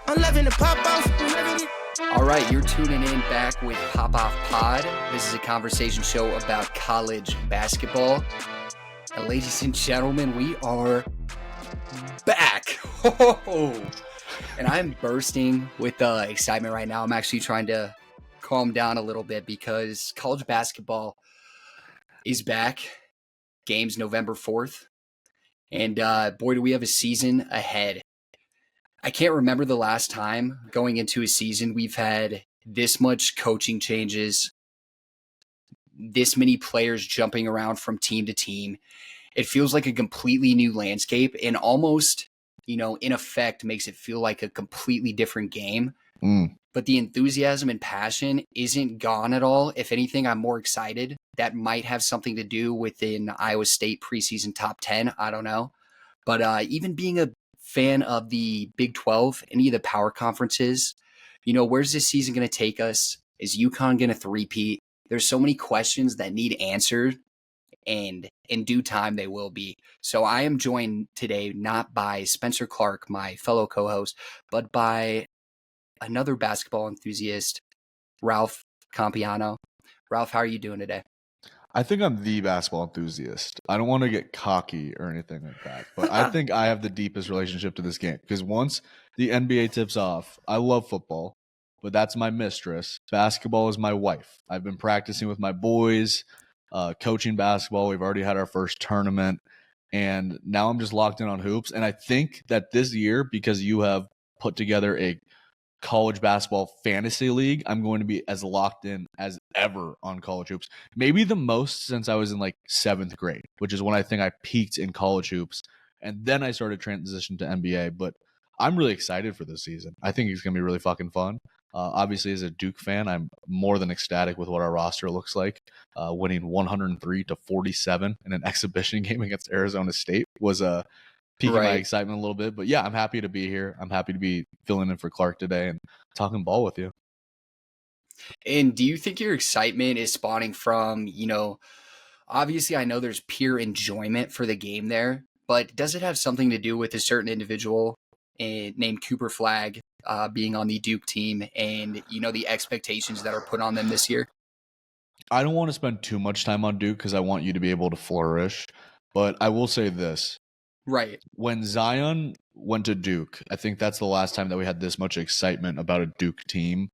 I'm loving the pop off. All right, you're tuning in back with Pop Off Pod. This is a conversation show about college basketball. And ladies and gentlemen, we are back. And I'm bursting with excitement right now. I'm actually trying to calm down a little bit because college basketball is back. Games November 4th. And boy, do we have a season ahead. I can't remember the last time going into a season we've had this much coaching changes, this many players jumping around from team to team. It feels like a completely new landscape and almost, in effect makes it feel like a completely different game. But the enthusiasm and passion isn't gone at all. If anything, I'm more excited. That might have something to do with an Iowa State preseason top 10. I don't know. But even being a fan of the Big 12, any of the power conferences, where's this season going to take us? Is UConn going to three-peat? There's so many questions that need answered, and in due time they will be. So I am joined today not by Spencer Clark, my fellow co-host, but by another basketball enthusiast, Ralph Compiano. Ralph, how are you doing today? I think I'm the basketball enthusiast. I don't want to get cocky or anything like that, but I think I have the deepest relationship to this game because once the NBA tips off, I love football, but that's my mistress. Basketball is my wife. I've been practicing with my boys, coaching basketball. We've already had our first tournament, and now I'm just locked in on hoops. And I think that this year, because you have put together a college basketball fantasy league, I'm going to be as locked in as ever on college hoops. Maybe the most since I was in like 7th grade, which is when I think I peaked in college hoops. And then I started transition to NBA. But I'm really excited for this season. I think it's going to be really fucking fun. Obviously, as a Duke fan, I'm more than ecstatic with what our roster looks like. Winning 103-47 in an exhibition game against Arizona State was piquing my excitement a little bit. But yeah, I'm happy to be here. I'm happy to be filling in for Clark today and talking ball with you. And do you think your excitement is spawning from, obviously I know there's pure enjoyment for the game there, but does it have something to do with a certain individual named Cooper Flagg being on the Duke team and, the expectations that are put on them this year? I don't want to spend too much time on Duke because I want you to be able to flourish. But I will say this. Right. When Zion went to Duke, I think that's the last time that we had this much excitement about a Duke team.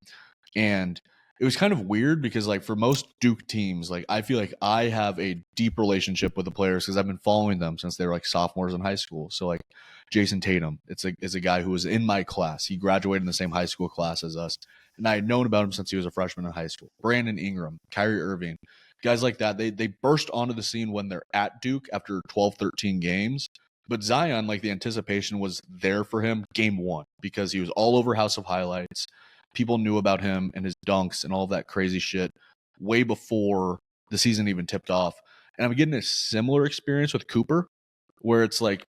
And it was kind of weird because, like, for most Duke teams, like, I feel like I have a deep relationship with the players because I've been following them since they were like sophomores in high school. So, like, Jason Tatum, is a guy who was in my class. He graduated in the same high school class as us. And I had known about him since he was a freshman in high school. Brandon Ingram, Kyrie Irving, guys like that. They burst onto the scene when they're at Duke after 12, 13 games. But Zion, like, the anticipation was there for him game one because he was all over House of Highlights. People knew about him and his dunks and all of that crazy shit way before the season even tipped off. And I'm getting a similar experience with Cooper where it's like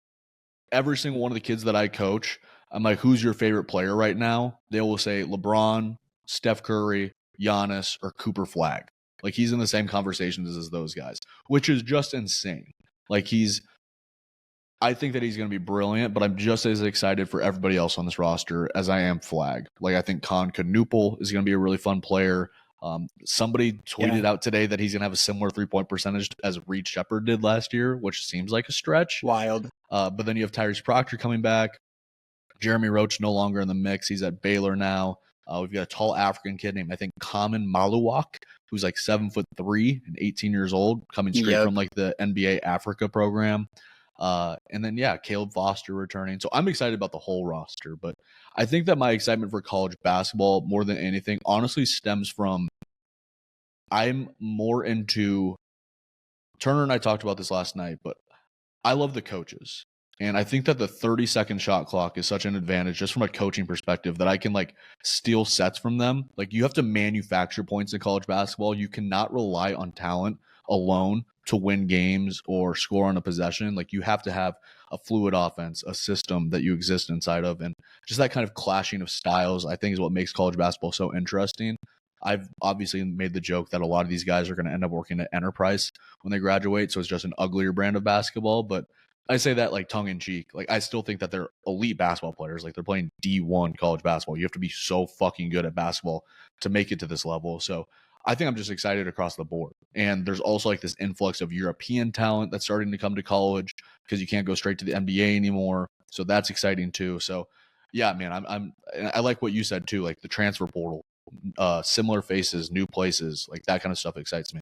every single one of the kids that I coach, I'm like, who's your favorite player right now? They will say LeBron, Steph Curry, Giannis, or Cooper Flagg. Like, he's in the same conversations as those guys, which is just insane. Like, I think that he's going to be brilliant, but I'm just as excited for everybody else on this roster as I am Flagg. Like, I think Con Knuppel is going to be a really fun player. Somebody tweeted out today that he's going to have a similar 3-point percentage as Reed Shepherd did last year, which seems like a stretch. Wild. But then you have Tyrese Proctor coming back. Jeremy Roach no longer in the mix. He's at Baylor now. We've got a tall African kid named, I think, Kamen Maluwak, who's like 7'3" and 18 years old, coming straight from like the NBA Africa program. And then, Caleb Foster returning. So I'm excited about the whole roster, but I think that my excitement for college basketball more than anything honestly stems from I'm more into Turner, and I talked about this last night, but I love the coaches. And I think that the 30-second shot clock is such an advantage just from a coaching perspective that I can like steal sets from them. Like, you have to manufacture points in college basketball. You cannot rely on talent alone to win games or score on a possession. Like, you have to have a fluid offense, a system that you exist inside of. And just that kind of clashing of styles, I think, is what makes college basketball so interesting. I've obviously made the joke that a lot of these guys are going to end up working at Enterprise when they graduate. So it's just an uglier brand of basketball. But I say that like tongue in cheek. Like I still think that they're elite basketball players. Like they're playing D1 college basketball. You have to be so fucking good at basketball to make it to this level. So I think I'm just excited across the board. And there's also like this influx of European talent that's starting to come to college because you can't go straight to the NBA anymore. So that's exciting too. So yeah, man, and I like what you said too, like the transfer portal, similar faces, new places, like that kind of stuff excites me.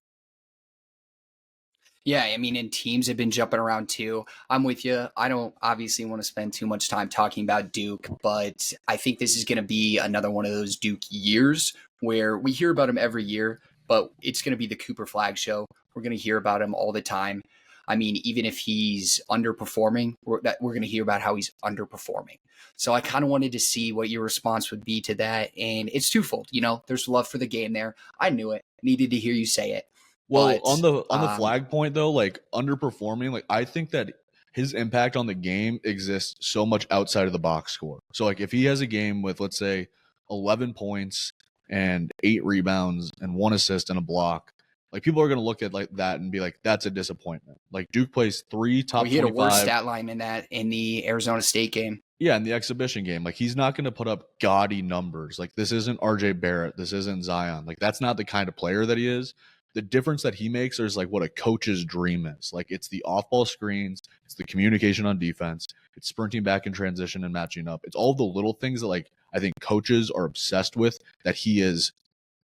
Yeah, I mean, and teams have been jumping around too. I'm with you. I don't obviously want to spend too much time talking about Duke, but I think this is going to be another one of those Duke years where we hear about him every year, but it's going to be the Cooper Flag show. We're going to hear about him all the time. I mean, even if he's underperforming, we're going to hear about how he's underperforming. So I kind of wanted to see what your response would be to that. And it's twofold. There's love for the game there. I knew it. Needed to hear you say it. Well, But on the flag point though, like underperforming, like I think that his impact on the game exists so much outside of the box score. So like if he has a game with let's say 11 points and 8 rebounds and 1 assist and a block, like people are going to look at like that and be like that's a disappointment. Like Duke plays 3 top he had a worse 25 stat line than that in the Arizona State game. Yeah, in the exhibition game, like he's not going to put up gaudy numbers. Like this isn't RJ Barrett, this isn't Zion. Like that's not the kind of player that he is. The difference that he makes is like what a coach's dream is. Like it's the off-ball screens, it's the communication on defense, it's sprinting back in transition and matching up. It's all the little things that like I think coaches are obsessed with that he is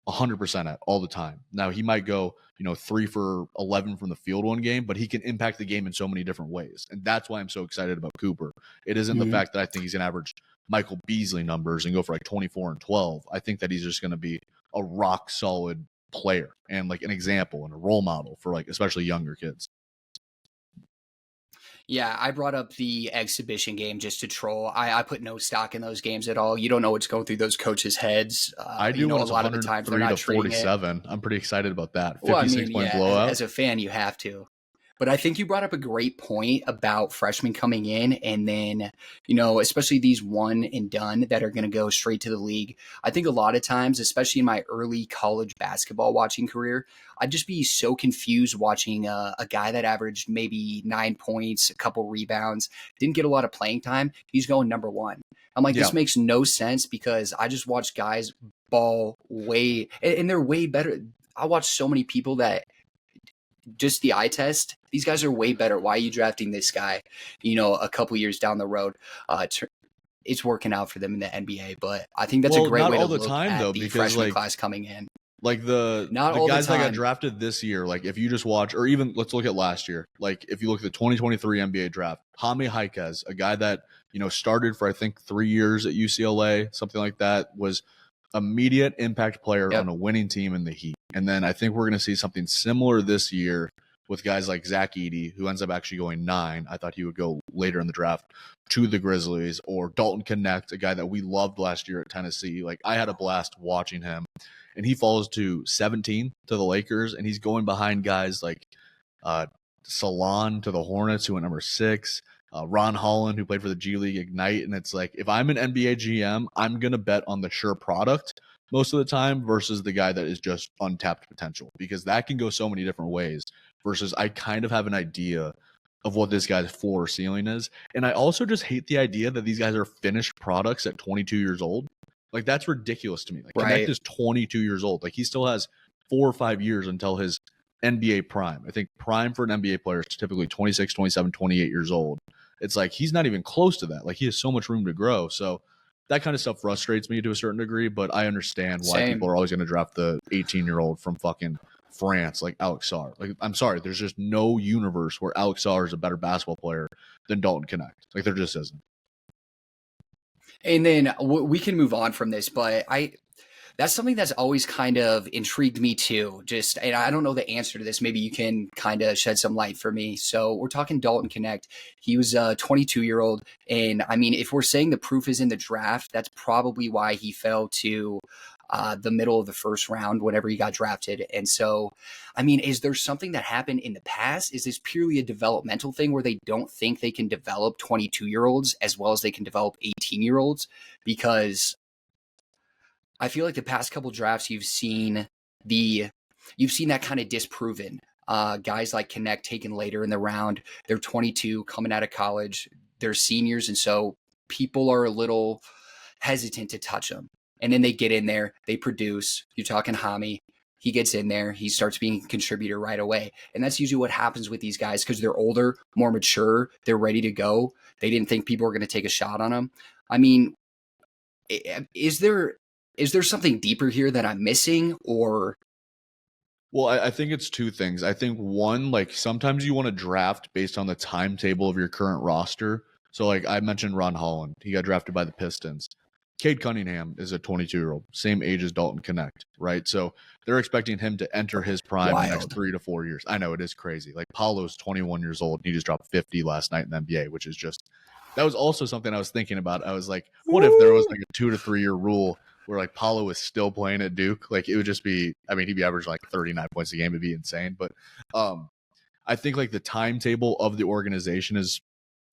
100% at all the time. Now he might go, 3 for 11 from the field one game, but he can impact the game in so many different ways. And that's why I'm so excited about Cooper. It isn't the fact that I think he's going to average Michael Beasley numbers and go for like 24 and 12. I think that he's just going to be a rock solid player and like an example and a role model for like especially younger kids. Yeah, I brought up the exhibition game just to troll. I put no stock in those games at all. You don't know what's going through those coaches' heads. I do when it's a lot of the times they're 103 not to treating it. 47. I'm pretty excited about that. 56 Well, I mean, point yeah, blowout. as a fan, you have to. But I think you brought up a great point about freshmen coming in and then, especially these one and done that are going to go straight to the league. I think a lot of times, especially in my early college basketball watching career, I'd just be so confused watching a guy that averaged maybe 9 points, a couple rebounds, didn't get a lot of playing time. He's going number one. I'm like, this makes no sense because I just watch guys ball and they're way better. I watch so many people that just the eye test, these guys are way better. Why are you drafting this guy, a couple years down the road? It's working out for them in the NBA, but I think that's a great way to look at the freshman class coming in. Like the guys that got drafted this year, like if you just watch, or even let's look at last year, like if you look at the 2023 NBA draft, Jaime Jaquez, a guy that, started for I think 3 years at UCLA, something like that, was immediate impact player on a winning team in the Heat. And then I think we're going to see something similar this year with guys like Zach Edey, who ends up actually going 9. I thought he would go later in the draft to the Grizzlies, or Dalton Connect, a guy that we loved last year at Tennessee. Like I had a blast watching him, and he falls to 17 to the Lakers, and he's going behind guys like Salon to the Hornets, who went number 6. Ron Holland, who played for the G League Ignite. And it's like, if I'm an NBA GM, I'm going to bet on the sure product most of the time versus the guy that is just untapped potential, because that can go so many different ways versus I kind of have an idea of what this guy's floor or ceiling is. And I also just hate the idea that these guys are finished products at 22 years old. Like that's ridiculous to me. Like Connect is 22 years old. Like he still has 4 or 5 years until his NBA prime. I think prime for an NBA player is typically 26, 27, 28 years old. It's like he's not even close to that. Like he has so much room to grow. So that kind of stuff frustrates me to a certain degree, but I understand why people are always going to draft the 18-year-old from fucking France like Alex Sarr. Like I'm sorry, there's just no universe where Alex Sarr is a better basketball player than Dalton Connect. Like there just isn't. And then we can move on from this, but that's something that's always kind of intrigued me too. And I don't know the answer to this. Maybe you can kind of shed some light for me. So we're talking Dalton Connect. He was a 22-year-old. And I mean, if we're saying the proof is in the draft, that's probably why he fell to the middle of the first round whenever he got drafted. And so, I mean, is there something that happened in the past? Is this purely a developmental thing where they don't think they can develop 22-year-olds as well as they can develop 18-year-olds? Because I feel like the past couple drafts you've seen that kind of disproven. Guys like Connect taken later in the round. They're 22, coming out of college. They're seniors, and so people are a little hesitant to touch them. And then they get in there, they produce. You're talking Hami. He gets in there, he starts being a contributor right away. And that's usually what happens with these guys because they're older, more mature, they're ready to go. They didn't think people were going to take a shot on them. I mean, is there something deeper here that I'm missing, or? Well, I think it's two things. I think one, like sometimes you want to draft based on the timetable of your current roster. So like I mentioned Ron Holland, he got drafted by the Pistons. Cade Cunningham is a 22-year-old, same age as Dalton Connect, right? So they're expecting him to enter his prime in the next 3 to 4 years. I know it is crazy. Like Paulo's 21 years old, and he just dropped 50 last night in the NBA, which is just – that was also something I was thinking about. I was like, what if there was like a 2 to 3 year rule where like Paulo is still playing at Duke? Like it would just be – I mean, he'd be averaging like 39 points a game. It'd be insane. But I think like the timetable of the organization is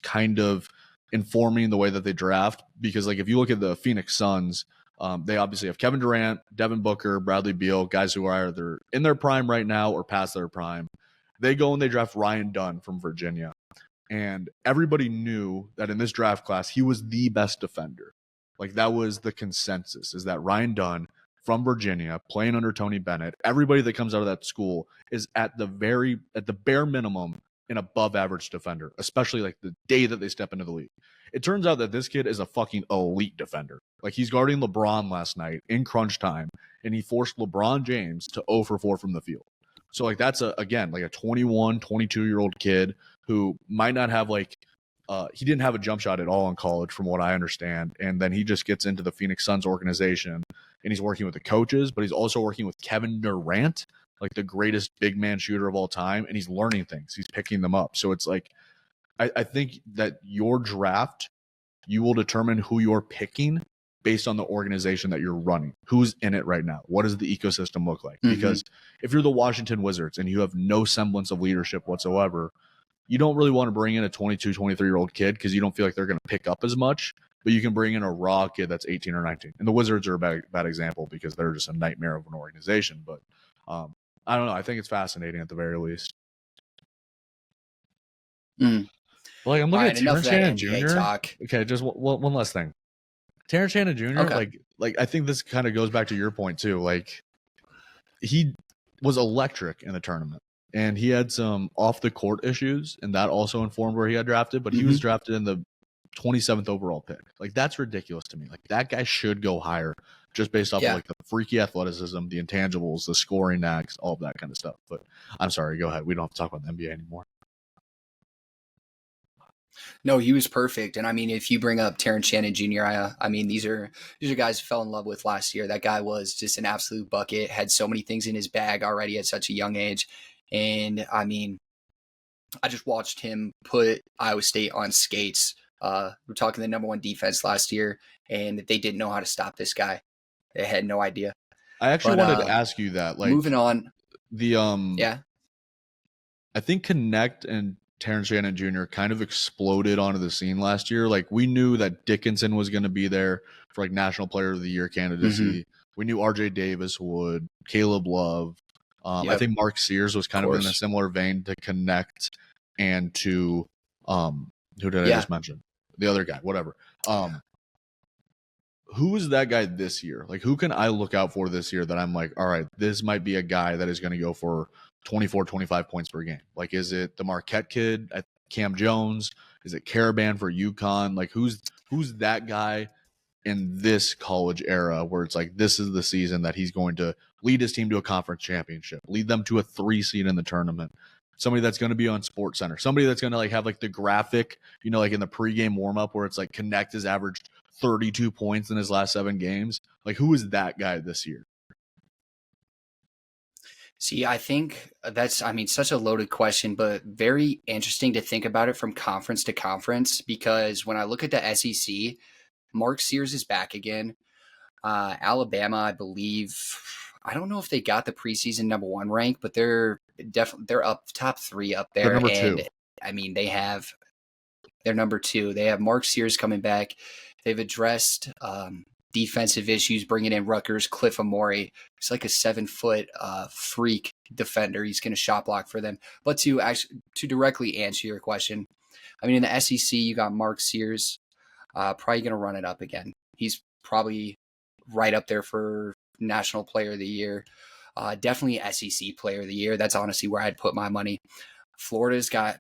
kind of – informing the way that they draft, because like if you look at the Phoenix Suns, they obviously have Kevin Durant, Devin Booker, Bradley Beal, guys who are either in their prime right now or past their prime. They go and they draft Ryan Dunn from Virginia, and everybody knew that in this draft class he was the best defender. Like that was the consensus, is that Ryan Dunn from Virginia playing under Tony Bennett, everybody that comes out of that school is at the bare minimum an above average defender, especially like the day that they step into the league. It turns out that this kid is a fucking elite defender. Like he's guarding LeBron last night in crunch time, and he forced LeBron James to 0 for 4 from the field. So like that's again like a 21, 22-year-old kid who might not have like he didn't have a jump shot at all in college from what I understand. And then he just gets into the Phoenix Suns organization and he's working with the coaches, but he's also working with Kevin Durant, like the greatest big man shooter of all time, and he's learning things. He's picking them up. So it's like, I think that your draft, you will determine who you're picking based on the organization that you're running. Who's in it right now? What does the ecosystem look like? Mm-hmm. Because if you're the Washington Wizards and you have no semblance of leadership whatsoever, you don't really want to bring in a 22, 23-year-old kid because you don't feel like they're going to pick up as much, but you can bring in a raw kid that's 18 or 19. And the Wizards are a bad example because they're just a nightmare of an organization. But I don't know. I think it's fascinating at the very least. Like I'm looking at Terrence Shannon Jr. Talk. Okay, just one last thing. Terrence Shannon Jr. Okay. Like I think this kind of goes back to your point too. Like he was electric in the tournament, and he had some off the court issues, and that also informed where he got drafted. But he was drafted in the 27th overall pick. Like that's ridiculous to me. Like that guy should go higher, just based off of like the freaky athleticism, the intangibles, the scoring acts, all of that kind of stuff. But I'm sorry, go ahead. We don't have to talk about the NBA anymore. No, he was perfect. And I mean, if you bring up Terrence Shannon Jr., I mean, these are guys I fell in love with last year. That guy was just an absolute bucket, had so many things in his bag already at such a young age. And I mean, I just watched him put Iowa State on skates. We're talking the number one defense last year, and they didn't know how to stop this guy. They had no idea. I actually wanted to ask you that. Like, moving on. I think Connect and Terrence Shannon Jr. kind of exploded onto the scene last year. Like we knew that Dickinson was going to be there for like National Player of the Year candidacy. We knew RJ Davis would, Caleb Love. I think Mark Sears was kind of in a similar vein to Connect and to who did I just mention? The other guy, whatever. Who is that guy this year? Like who can I look out for this year that I'm like, all right, this might be a guy that is going to go for 24, 25 points per game? Like, is it the Marquette kid at Cam Jones? Is it Caravan for UConn? Like, who's that guy in this college era where it's like, this is the season that he's going to lead his team to a conference championship, lead them to a 3 seed in the tournament? Somebody that's going to be on Sports Center, somebody that's going to like have like the graphic, you know, like in the pregame warmup where it's like Connect has averaged 32 points in his last 7 games. Like, who is that guy this year? See, I think that's, I mean, such a loaded question, but very interesting to think about it from conference to conference, because when I look at the SEC, Mark Sears is back again. Alabama, I believe, I don't know if they got the preseason number 1 rank, but they're definitely, they're up top 3 up there. They're number 2. I mean, they're number 2. They have Mark Sears coming back. They've addressed, defensive issues, bringing in Rutgers, Cliff Amore. He's like a 7-foot freak defender. He's going to shot block for them. But to directly answer your question, I mean, in the SEC, you got Mark Sears, probably going to run it up again. He's probably right up there for National Player of the Year. Definitely SEC Player of the Year. That's honestly where I'd put my money. Florida's got,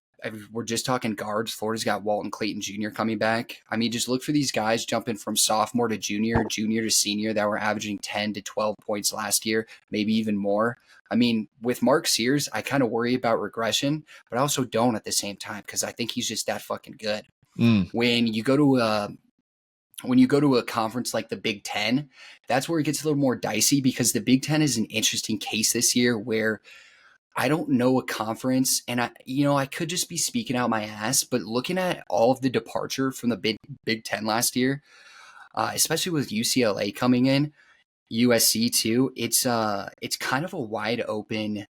we're just talking guards. Florida's got Walton Clayton Jr. coming back. I mean, just look for these guys jumping from sophomore to junior to senior that were averaging 10 to 12 points last year, maybe even more. I mean, with Mark Sears, I kind of worry about regression, but I also don't at the same time because I think he's just that fucking good. When you go to a conference like the Big Ten, that's where it gets a little more dicey because the Big Ten is an interesting case this year where I don't know a conference, and I could just be speaking out my ass, but looking at all of the departure from the Big Ten last year, especially with UCLA coming in, USC too, it's kind of a wide open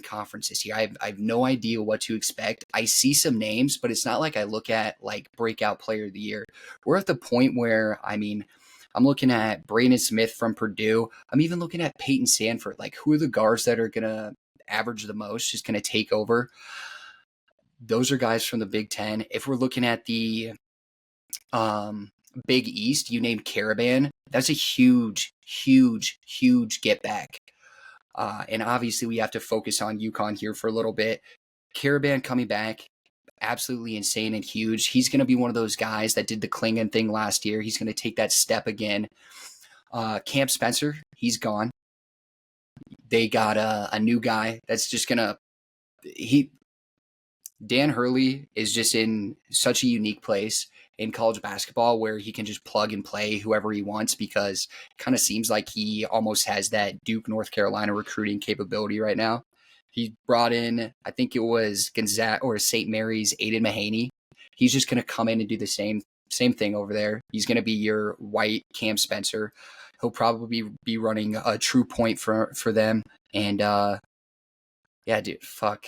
conference this year. I have no idea what to expect. I see some names, but it's not like I look at like breakout player of the year. We're at the point where, I mean, I'm looking at Braden Smith from Purdue. I'm even looking at Peyton Sanford. Like, who are the guards that are going to average the most, just going to take over? Those are guys from the Big Ten. If we're looking at the Big East, you named Caravan. That's a huge, huge, huge get back. And obviously, we have to focus on UConn here for a little bit. Caravan coming back, absolutely insane and huge. He's going to be one of those guys that did the Klingon thing last year. He's going to take that step again. Camp Spencer, he's gone. They got a new guy that's just going to Dan Hurley is just in such a unique place in college basketball where he can just plug and play whoever he wants because it kind of seems like he almost has that Duke, North Carolina recruiting capability right now. He brought in, I think it was Gonzaga or St. Mary's Aiden Mahaney. He's just going to come in and do the same thing over there. He's going to be your white Cam Spencer. He'll probably be running a true point for them. And yeah, dude, fuck.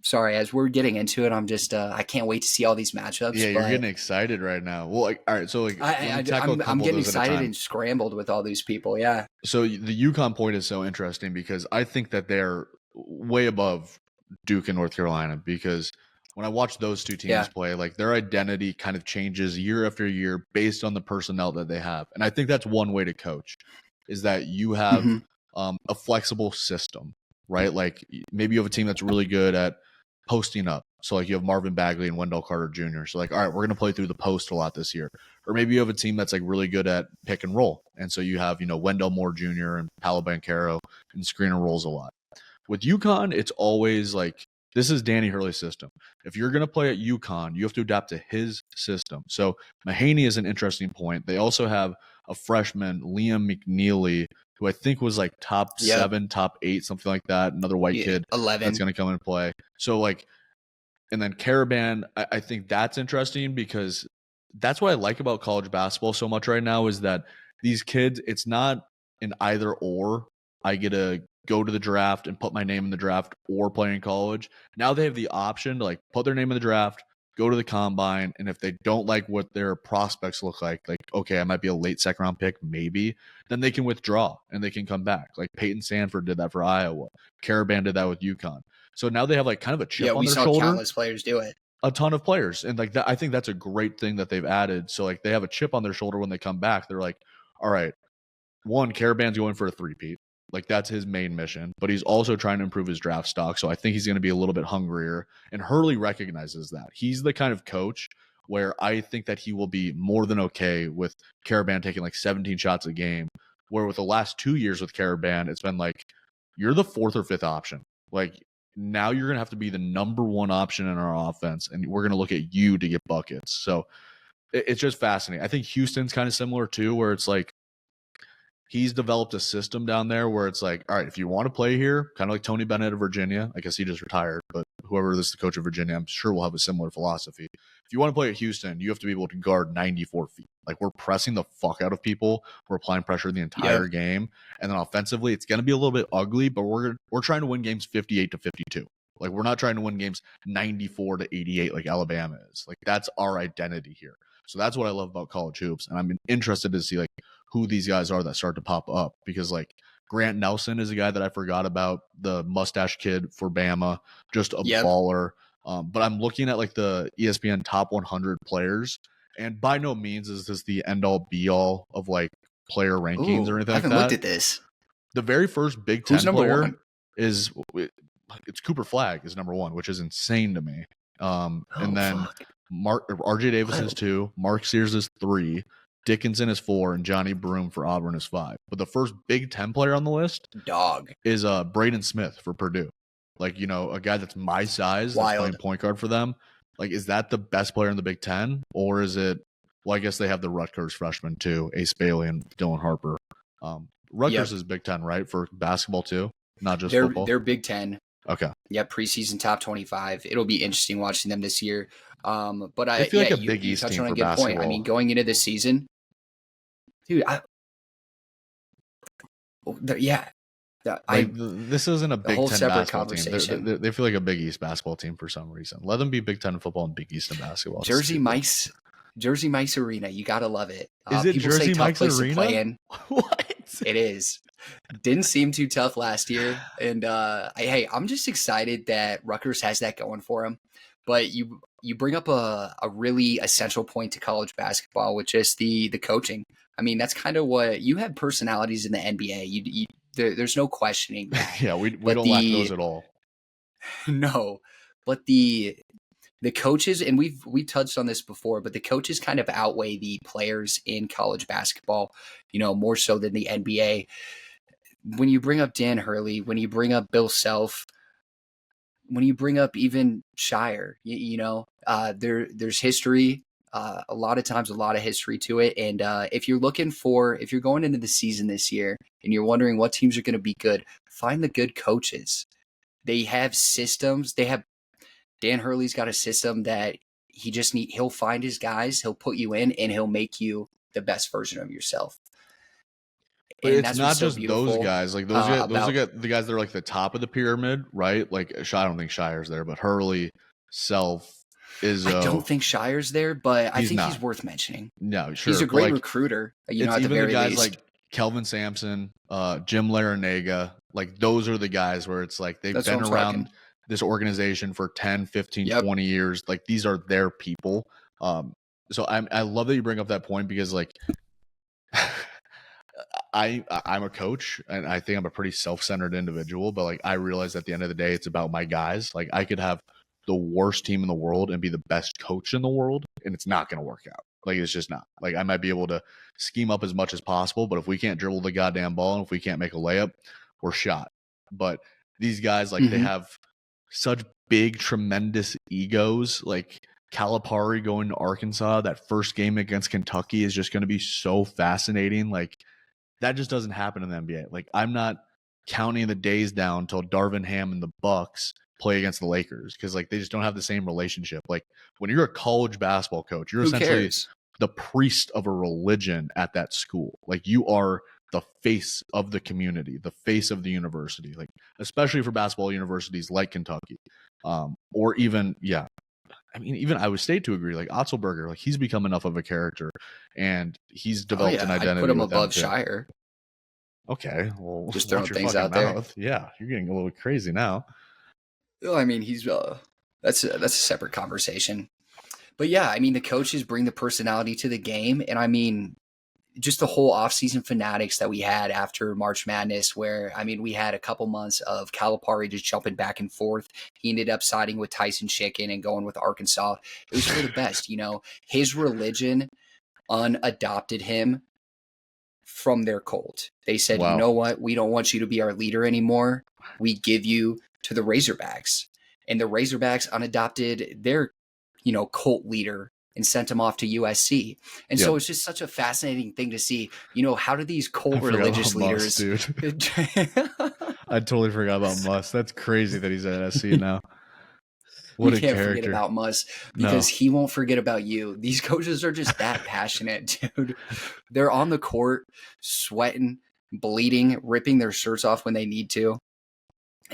Sorry, as we're getting into it, I'm just I can't wait to see all these matchups. Yeah, you're getting excited right now. Well, like, all right, so like I'm getting excited and scrambled with all these people. Yeah. So the UConn point is so interesting because I think that they're way above Duke and North Carolina because when I watch those two teams play, like their identity kind of changes year after year based on the personnel that they have. And I think that's one way to coach is that you have a flexible system, right? Like maybe you have a team that's really good at posting up. So like you have Marvin Bagley and Wendell Carter Jr. So like, all right, we're going to play through the post a lot this year. Or maybe you have a team that's like really good at pick and roll. And so you have, Wendell Moore Jr. and Paolo Banchero and screen and rolls a lot. With UConn, it's always like, this is Danny Hurley's system. If you're going to play at UConn, you have to adapt to his system. So Mahaney is an interesting point. They also have a freshman, Liam McNeely, who I think was like top 7, top 8, something like that. Another white kid 11 that's going to come and play. So like, and then Caravan, I think that's interesting because that's what I like about college basketball so much right now is that these kids, it's not an either or. I get to go to the draft and put my name in the draft or play in college. Now they have the option to like put their name in the draft, go to the combine, and if they don't like what their prospects look like, okay, I might be a late second round pick, maybe, then they can withdraw and they can come back. Like Peyton Sanford did that for Iowa. Caravan did that with UConn. So now they have like kind of a chip on their shoulder. Yeah, we saw countless players do it. A ton of players. And like that, I think that's a great thing that they've added. So like they have a chip on their shoulder when they come back. They're like, all right, one, Caravan's going for a three-peat. Like that's his main mission, but he's also trying to improve his draft stock. So I think he's going to be a little bit hungrier. And Hurley recognizes that. He's the kind of coach where I think that he will be more than okay with Caravan taking like 17 shots a game, where with the last 2 years with Caravan, it's been like, you're the 4th or 5th option. Like now you're going to have to be the number 1 option in our offense. And we're going to look at you to get buckets. So it's just fascinating. I think Houston's kind of similar too, where it's like, he's developed a system down there where it's like, all right, if you want to play here, kind of like Tony Bennett of Virginia, I guess he just retired, but whoever is the coach of Virginia, I'm sure will have a similar philosophy. If you want to play at Houston, you have to be able to guard 94 feet. Like we're pressing the fuck out of people. We're applying pressure the entire game. And then offensively, it's going to be a little bit ugly, but we're trying to win games 58 to 52. Like we're not trying to win games 94 to 88 like Alabama is. Like that's our identity here. So that's what I love about college hoops. And I'm interested to see like who these guys are that start to pop up because like Grant Nelson is a guy that I forgot about, the mustache kid for Bama, just a Yep. baller. But I'm looking at like the ESPN top 100 players, and by no means is this the end all be all of like player rankings or Ooh, anything I like haven't that. looked at this. The very first Big Who's Ten number player one? is it's Cooper Flagg is number one, which is insane to me. And then Fuck. RJ Davis is Wild. 2, Mark Sears is 3, Dickinson is 4, and Johnny Broom for Auburn is 5. But the first Big Ten player on the list Dog. is Braden Smith for Purdue. Like, you know, a guy that's my size that's Wild. playing point guard for them. Like, is that the best player in the Big Ten? Or is it, well, I guess they have the Rutgers freshmen too, Ace Bailey and Dylan Harper. Rutgers is Big Ten, right? For basketball too, not just football? They're Big Ten. Okay. Yeah, preseason top 25. It'll be interesting watching them this year. But I feel like a you, Big you East touched team on a for good point. I basketball. mean, going into this season, dude, This isn't a Big whole Ten separate basketball team. conversation. They feel like a Big East basketball team for some reason. Let them be Big Ten football and Big East in basketball. Jersey Mike's Arena. You gotta love it. Is it people Jersey say tough Mike's place to Arena? play in. What? It is. Didn't seem too tough last year, and hey, I'm just excited that Rutgers has that going for them. But you bring up a really essential point to college basketball, which is the coaching. I mean, that's kind of what you have personalities in the NBA. There's no questioning that. Yeah, we don't lack those at all. No, but the coaches, and we've touched on this before, but the coaches kind of outweigh the players in college basketball, more so than the NBA. When you bring up Dan Hurley, when you bring up Bill Self, when you bring up even Shire, there's history, a lot of times, a lot of history to it. And if you're going into the season this year and you're wondering what teams are going to be good, find the good coaches. They have systems. Dan Hurley's got a system that he'll find his guys, he'll put you in, and he'll make you the best version of yourself. But And it's not just those guys. Like those are the guys that are like the top of the pyramid, right? Like I don't think Shire's there, but Hurley, Self, Izzo. I don't think Shire's there, but I think not. he's worth mentioning. No, sure. He's a great recruiter. At the very guys least. Like Kelvin Sampson, Jim Larinaga, like those are the guys where it's like they've been around this organization for 10, 15, 20 years. Like these are their people. So I love that you bring up that point because like I'm a coach and I think I'm a pretty self-centered individual, but like I realize at the end of the day, it's about my guys. Like I could have the worst team in the world and be the best coach in the world, and it's not going to work out. Like it's just not. Like I might be able to scheme up as much as possible, but if we can't dribble the goddamn ball and if we can't make a layup, we're shot. But these guys, like they have such big, tremendous egos. Like Calipari going to Arkansas, that first game against Kentucky is just going to be so fascinating. Like that just doesn't happen in the NBA. Like I'm not counting the days down till Darvin Ham and the Bucks play against the Lakers because like they just don't have the same relationship. Like when you're a college basketball coach, you're essentially the priest of a religion at that school. Like you are the face of the community, the face of the university, like especially for basketball universities like Kentucky, or even even Iowa State to agree. Like Otzelberger, like he's become enough of a character, and he's developed an identity. I'd put him above Shire. Okay, well, just throwing things out there. Yeah, you're getting a little crazy now. Well, I mean, he's that's a separate conversation. But yeah, I mean, the coaches bring the personality to the game, and I mean, just the whole offseason fanatics that we had after March Madness, where, I mean, we had a couple months of Calipari just jumping back and forth. He ended up siding with Tyson Chicken and going with Arkansas. It was for the best, His religion unadopted him from their cult. They said, You know what? We don't want you to be our leader anymore. We give you to the Razorbacks. And the Razorbacks unadopted their, cult leader and sent him off to USC. And so it's just such a fascinating thing to see, how do these cult religious leaders... dude. I totally forgot about Muss. That's crazy that he's at SC now. What you can't forget about Muss because he won't forget about you. These coaches are just that passionate, dude. They're on the court, sweating, bleeding, ripping their shirts off when they need to.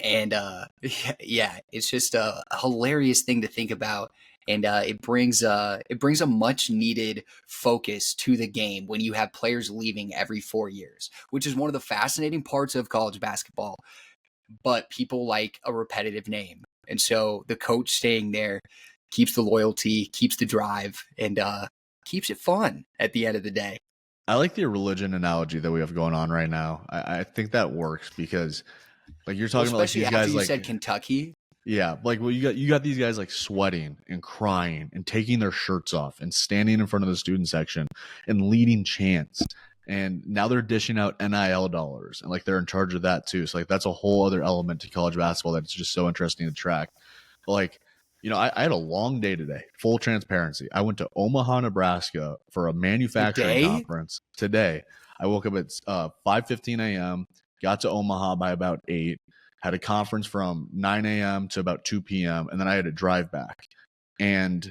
And it's just a hilarious thing to think about. And it brings a much needed focus to the game when you have players leaving every 4 years, which is one of the fascinating parts of college basketball. But people like a repetitive name, and so the coach staying there keeps the loyalty, keeps the drive, and keeps it fun at the end of the day. I like the religion analogy that we have going on right now. I think that works because, like, you're talking about like Especially these after guys, you like, said Kentucky. yeah, like, well, you got these guys like sweating and crying and taking their shirts off and standing in front of the student section and leading chants. And now they're dishing out NIL dollars and like they're in charge of that too. So like that's a whole other element to college basketball that's just so interesting to track. But like, I had a long day today. Full transparency. I went to Omaha, Nebraska for a manufacturing conference today. I woke up at 5:15 a.m. Got to Omaha by about 8. Had a conference from 9 a.m. to about 2 p.m. and then I had to drive back. And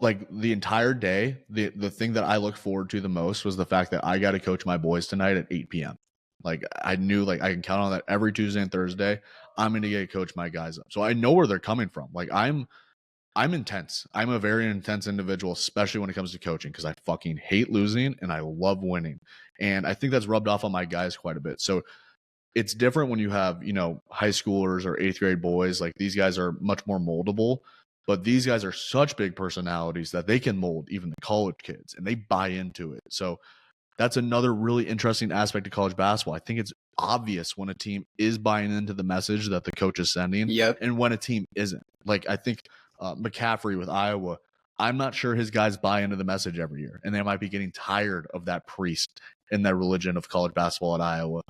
like the entire day, the thing that I looked forward to the most was the fact that I got to coach my boys tonight at 8 p.m. Like I knew like I can count on that every Tuesday and Thursday. I'm going to get to coach my guys up. So I know where they're coming from. Like I'm intense. I'm a very intense individual, especially when it comes to coaching, because I fucking hate losing and I love winning. And I think that's rubbed off on my guys quite a bit. So it's different when you have, high schoolers or 8th grade boys. Like these guys are much more moldable, but these guys are such big personalities that they can mold even the college kids and they buy into it. So that's another really interesting aspect of college basketball. I think it's obvious when a team is buying into the message that the coach is sending and when a team isn't. Like I think McCaffrey with Iowa, I'm not sure his guys buy into the message every year, and they might be getting tired of that priest and that religion of college basketball at Iowa.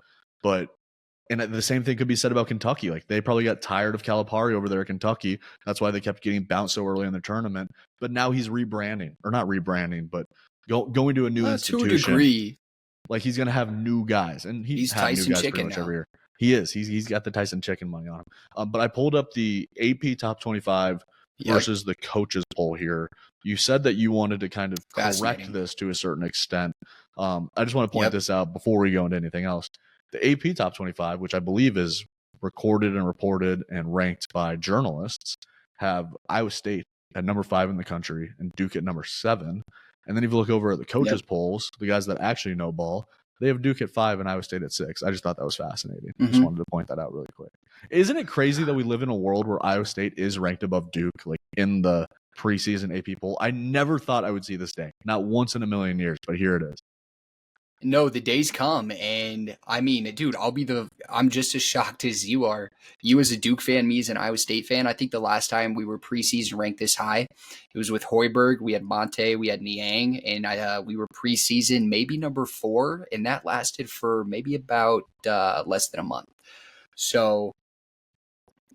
And the same thing could be said about Kentucky. Like they probably got tired of Calipari over there at Kentucky. That's why they kept getting bounced so early in the tournament. But now he's rebranding, or not rebranding, but going to a new institution. To a degree. Like he's going to have new guys, and he's had Tyson new guys Chicken pretty much now. every year. He is. He's got the Tyson Chicken money on him. But I pulled up the AP Top 25 versus the coaches poll here. You said that you wanted to kind of correct this to a certain extent. I just want to point this out before we go into anything else. The AP Top 25, which I believe is recorded and reported and ranked by journalists, have Iowa State at number 5 in the country and Duke at number 7. And then if you look over at the coaches polls, the guys that actually know ball, they have Duke at 5 and Iowa State at 6. I just thought that was fascinating. I just wanted to point that out really quick. Isn't it crazy that we live in a world where Iowa State is ranked above Duke, like in the preseason AP poll? I never thought I would see this day. Not once in a million years, but here it is. No, the days come, and I mean, dude, I'm just as shocked as you are. You as a Duke fan, me as an Iowa State fan. I think the last time we were preseason ranked this high, it was with Hoiberg. We had Monte, we had Niang, and we were preseason maybe number 4, and that lasted for maybe about less than a month. So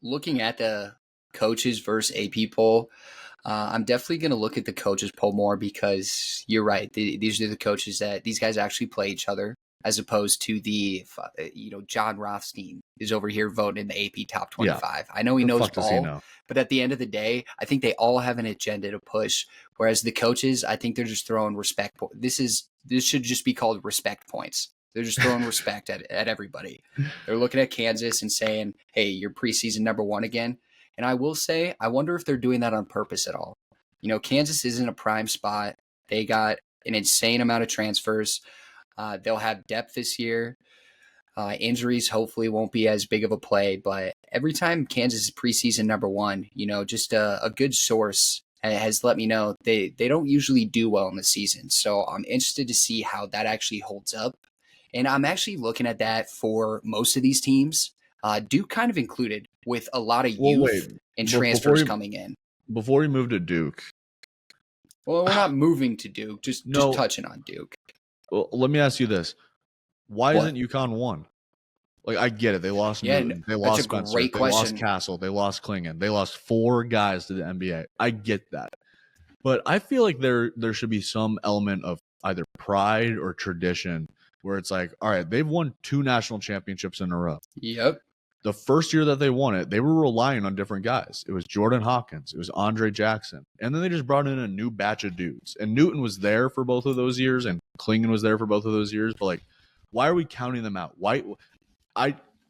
looking at the coaches versus AP poll, I'm definitely going to look at the coaches poll more because you're right. These are the coaches that these guys actually play each other, as opposed to John Rothstein is over here voting in the AP Top 25. Yeah. I know he knows ball, but at the end of the day, I think they all have an agenda to push. Whereas the coaches, I think they're just throwing respect. This should just be called respect points. They're just throwing respect at everybody. They're looking at Kansas and saying, hey, you're preseason number 1 again. And I will say, I wonder if they're doing that on purpose at all. Kansas isn't a prime spot. They got an insane amount of transfers. They'll have depth this year. Injuries hopefully won't be as big of a play. But every time Kansas is preseason number 1, just a good source has let me know they don't usually do well in the season. So I'm interested to see how that actually holds up. And I'm actually looking at that for most of these teams. Duke kind of included, with a lot of youth and transfers coming in. Before we move to Duke. Well, we're not moving to Duke, just touching on Duke. Well, let me ask you this. Why isn't UConn 1? Like, I get it. They lost Newton. They lost Spencer. They lost Castle. They lost Klingon. They lost 4 guys to the NBA. I get that. But I feel like there should be some element of either pride or tradition where it's like, all right, they've won 2 national championships in a row. Yep. The first year that they won it, they were relying on different guys. It was Jordan Hawkins. It was Andre Jackson. And then they just brought in a new batch of dudes. And Newton was there for both of those years, and Klingon was there for both of those years. But, like, why are we counting them out? Why?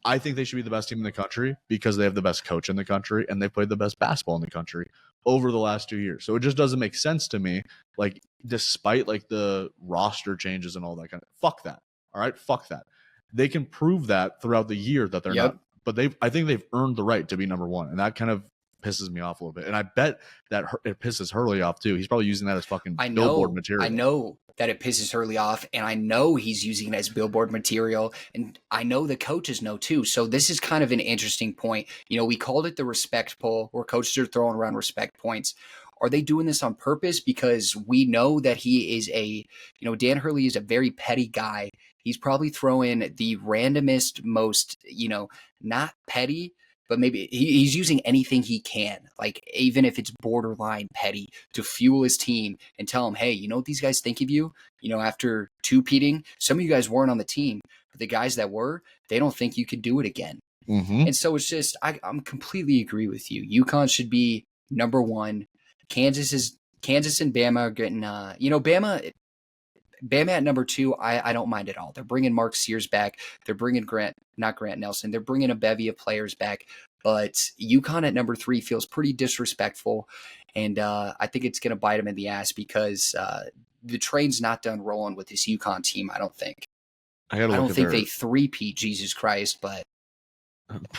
I think they should be the best team in the country because they have the best coach in the country and they played the best basketball in the country over the last 2 years. So it just doesn't make sense to me. Like, despite like the roster changes and all that kind of fuck that. All right, fuck that. They can prove that throughout the year that they're not. But I think they've earned the right to be number one, and that kind of pisses me off a little bit. And I bet that it pisses Hurley off too. He's probably using that as fucking billboard material. I know that it pisses Hurley off, and I know he's using it as billboard material, and I know the coaches know too. So this is kind of an interesting point. You know, we called it the respect poll, where coaches are throwing around respect points. Are they doing this on purpose? Because we know that he is Dan Hurley is a very petty guy. He's probably throwing the randomest, most, not petty, but maybe he's using anything he can, like even if it's borderline petty, to fuel his team and tell him, hey, you know what these guys think of you? After two-peating, some of you guys weren't on the team, but the guys that were, they don't think you could do it again. Mm-hmm. And so it's just, I'm completely agree with you. UConn should be number one. Kansas and Bama are getting, Bama at number two, I don't mind at all. They're bringing Mark Sears back. They're bringing not Grant Nelson. They're bringing a bevy of players back. But UConn at number three feels pretty disrespectful. And I think it's going to bite them in the ass because the train's not done rolling with this UConn team, I don't think. I don't think they three-peat, Jesus Christ. But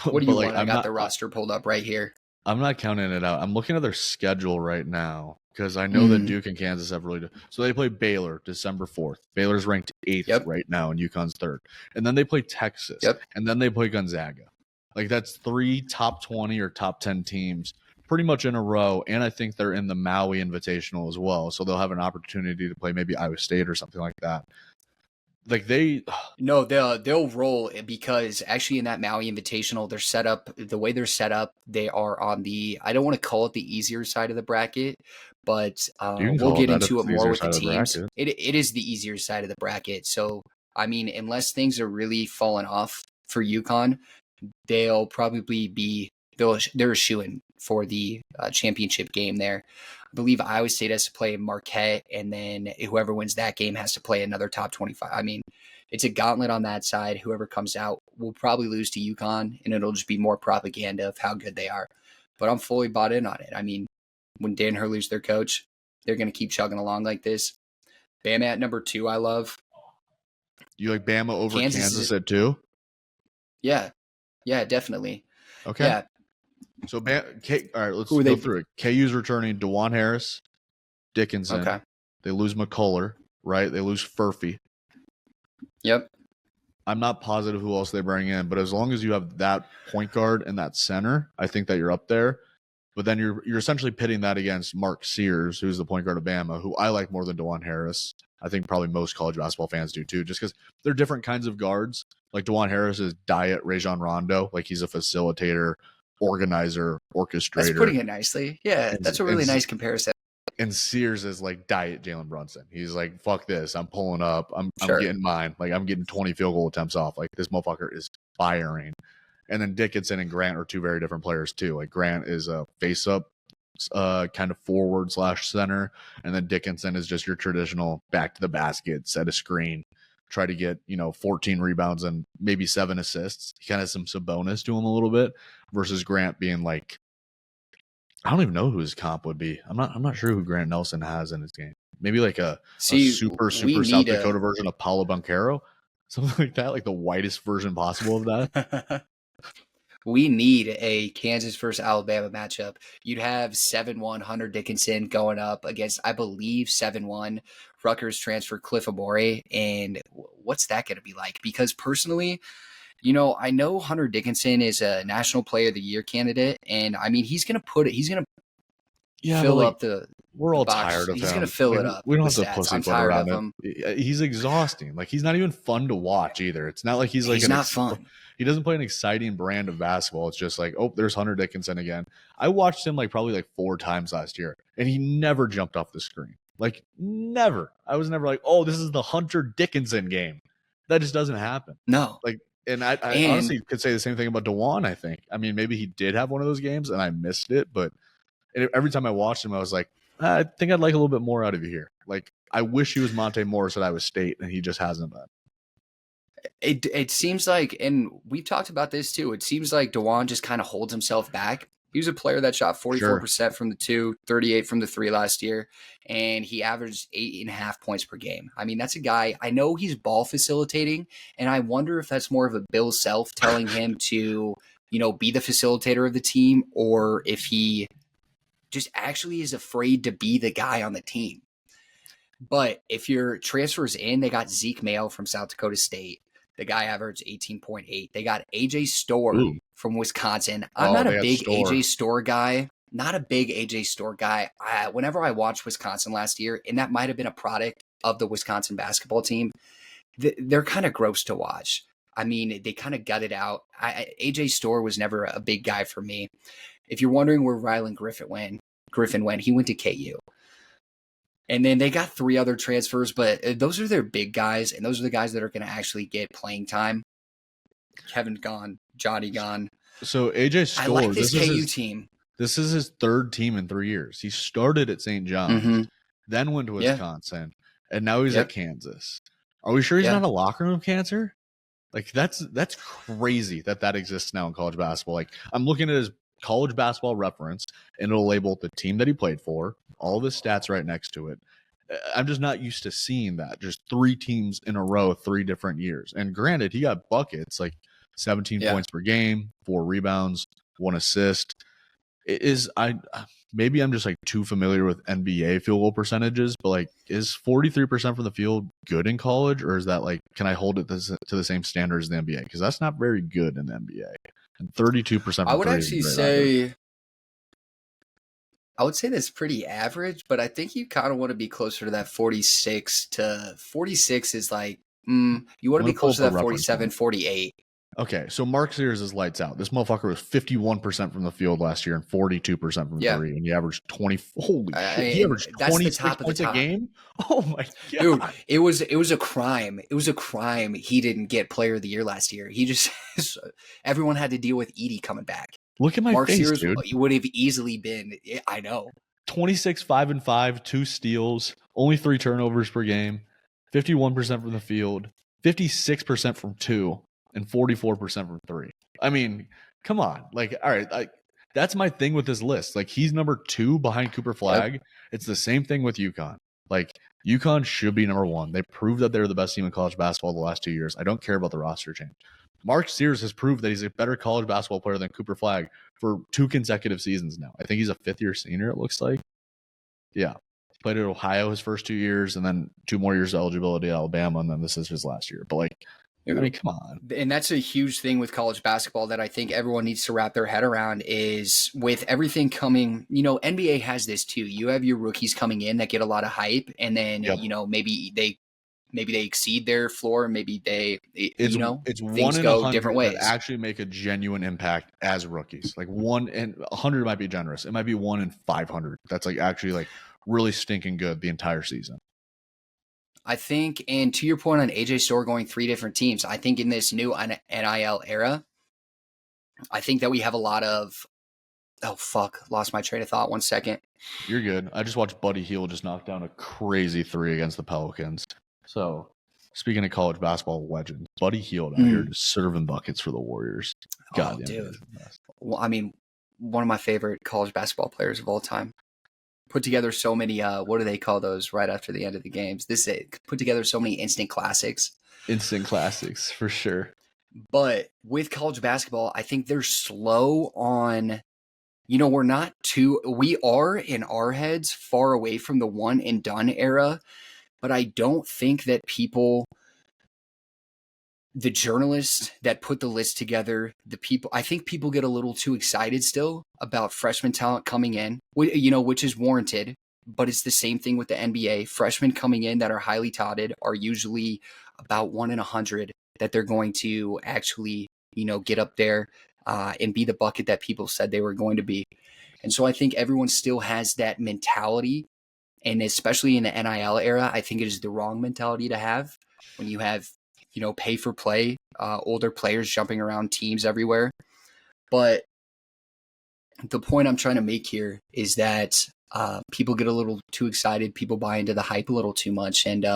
what do you want? I got the roster pulled up right here. I'm not counting it out. I'm looking at their schedule right now because I know that Duke and Kansas have really so they play Baylor December 4th. Baylor's ranked 8th right now and UConn's 3rd. And then they play Texas. And then they play Gonzaga. Like, that's 3 top 20 or top 10 teams pretty much in a row. And I think they're in the Maui Invitational as well. So they'll have an opportunity to play maybe Iowa State or something like that. Like, they'll roll because actually in that Maui Invitational, they're set up the way they're set up. They are on the, I don't want to call it the easier side of the bracket, but we'll get into it more with the teams. It is the easier side of the bracket. So, I mean, unless things are really falling off for UConn, they'll probably be, they're a shoo-in for the championship game there. I believe Iowa State has to play Marquette, and then whoever wins that game has to play another top 25. I mean, it's a gauntlet on that side. Whoever comes out will probably lose to UConn, and it'll just be more propaganda of how good they are. But I'm fully bought in on it. I mean, when Dan Hurley's their coach, they're going to keep chugging along like this. Bama at number 2, I love. You like Bama over Kansas at 2? Yeah. Yeah, definitely. Okay. Yeah. So, all right, let's go through it. KU's returning DeJuan Harris, Dickinson. Okay. They lose McCullough, right? They lose Furphy. Yep. I'm not positive who else they bring in, but as long as you have that point guard and that center, I think that you're up there. But then you're essentially pitting that against Mark Sears, who's the point guard of Bama, who I like more than DeJuan Harris. I think probably most college basketball fans do too, just because they're different kinds of guards. Like DeJuan Harris is diet Rajon Rondo, like he's a facilitator, organizer, orchestrator. That's putting it nicely. Yeah, that's a really nice comparison. And Sears is like diet Jalen Brunson. He's like, fuck this. I'm pulling up. I'm getting mine. Like, I'm getting 20 field goal attempts off. Like, this motherfucker is firing. And then Dickinson and Grant are two very different players too. Like, Grant is a face-up kind of forward / center. And then Dickinson is just your traditional back to the basket, set a screen, try to get, 14 rebounds and maybe 7 assists. He kind of has some Sabonis to him a little bit versus Grant being like, I don't even know who his comp would be. I'm not sure who Grant Nelson has in his game. Maybe like a super South Dakota version of Paulo Banchero, something like that, like the whitest version possible of that. We need a Kansas versus Alabama matchup. You'd have 7-1 Hunter Dickinson going up against, I believe, 7-1 Rutgers transfer Cliff Amore. And what's that going to be like? Because personally, I know Hunter Dickinson is a National Player of the Year candidate, and I mean he's gonna fill up the. We're all box. tired of him. He's gonna fill it up. We don't have to pussyfoot around him. He's exhausting. Like, he's not even fun to watch either. It's not like he's not fun. He doesn't play an exciting brand of basketball. It's just like, oh, there's Hunter Dickinson again. I watched him probably 4 times last year, and he never jumped off the screen. Like, never. I was never like, oh, this is the Hunter Dickinson game. That just doesn't happen. No. And I honestly could say the same thing about DeJuan, I think. I mean, maybe he did have one of those games and I missed it, but every time I watched him, I was like, I think I'd like a little bit more out of you here. Like, I wish he was Monte Morris at Iowa State, and he just hasn't been. It seems like, and we've talked about this too, it seems like DeJuan just kind of holds himself back. He was a player that shot 44% from the 2, 38 from the 3 last year, and he averaged 8.5 points per game. I mean, that's a guy, I know he's ball facilitating, and I wonder if that's more of a Bill Self telling him to, be the facilitator of the team, or if he just actually is afraid to be the guy on the team. But if your transfers in, they got Zeke Mayo from South Dakota State. The guy averaged 18.8. They got AJ Storr from Wisconsin. I'm not a big AJ Storr guy. Not a big AJ Storr guy. Whenever I watched Wisconsin last year, and that might have been a product of the Wisconsin basketball team, they're kind of gross to watch. I mean, they kind of gutted out. AJ Storr was never a big guy for me. If you're wondering where Rylan Griffin went, he went to KU. And then they got 3 other transfers, but those are their big guys, and those are the guys that are going to actually get playing time. Kevin gone, Johnny gone. So AJ Storr, I like this KU team. This is his 3rd team in 3 years. He started at St. John's, then went to Wisconsin, and now he's at Kansas. Are we sure he's not a locker room cancer? Like that's crazy that exists now in college basketball. Like I'm looking at his college basketball reference, and it'll label the team that he played for, all of his stats right next to it. I'm just not used to seeing that. Just 3 teams in a row, 3 different years. And granted, he got buckets, like 17 points per game, 4 rebounds, 1 assist. Maybe I'm just like too familiar with NBA field goal percentages, but like is 43% from the field good in college, or is that like, can I hold it to the same standard as the NBA? Because that's not very good in the NBA. And 32%. I would actually say, I would say that's pretty average, but I think you kind of want to be closer to that 46 is like, you want to be closer to that 47, 48. Okay, so Mark Sears is lights out. This motherfucker was 51% from the field last year and 42% from 3, and he averaged 20. Holy shit! He averaged 26 points a game. Oh my god, dude! It was a crime. It was a crime. He didn't get Player of the Year last year. He just everyone had to deal with Edie coming back. Look at my Mark face, Sears dude. Would have easily been. I know. 26, 5 and 5, 2 steals, only 3 turnovers per game, 51% from the field, 56% from 2. And 44% from 3. I mean, come on. Like, all right, that's my thing with this list. Like, he's number 2 behind Cooper Flagg. Yep. It's the same thing with UConn. Like, UConn should be number 1. They proved that they're the best team in college basketball the last 2 years. I don't care about the roster change. Mark Sears has proved that he's a better college basketball player than Cooper Flagg for 2 consecutive seasons now. I think he's a 5th-year senior, it looks like. Yeah. He played at Ohio his first 2 years, and then 2 more years of eligibility at Alabama, and then this is his last year. But, like, I mean, come on. And that's a huge thing with college basketball that I think everyone needs to wrap their head around is with everything coming, NBA has this too. You have your rookies coming in that get a lot of hype, and then, maybe they exceed their floor. Maybe it's things go different ways. That actually make a genuine impact as rookies. Like 1 in 100 might be generous. It might be 1 in 500. That's like actually like really stinking good the entire season. I think, and to your point on AJ Storr going 3 different teams, I think in this new NIL era, I think that we have a lot of, lost my train of thought. 1 second. You're good. I just watched Buddy Hield just knock down a crazy 3 against the Pelicans. So, speaking of college basketball legends, Buddy Hield out here just serving buckets for the Warriors. God, dude. Well, I mean, one of my favorite college basketball players of all time. Put together so many, what do they call those right after the end of the games? Put together so many instant classics. Instant classics, for sure. But with college basketball, I think they're slow on, we are in our heads far away from the one and done era, but I don't think that the journalists that put the list together, I think people get a little too excited still about freshman talent coming in, which is warranted, but it's the same thing with the NBA. Freshmen coming in that are highly touted are usually about 1 in 100 that they're going to actually, get up there and be the bucket that people said they were going to be. And so I think everyone still has that mentality. And especially in the NIL era, I think it is the wrong mentality to have when you have, pay for play, older players jumping around teams everywhere. But the point I'm trying to make here is that people get a little too excited. People buy into the hype a little too much. And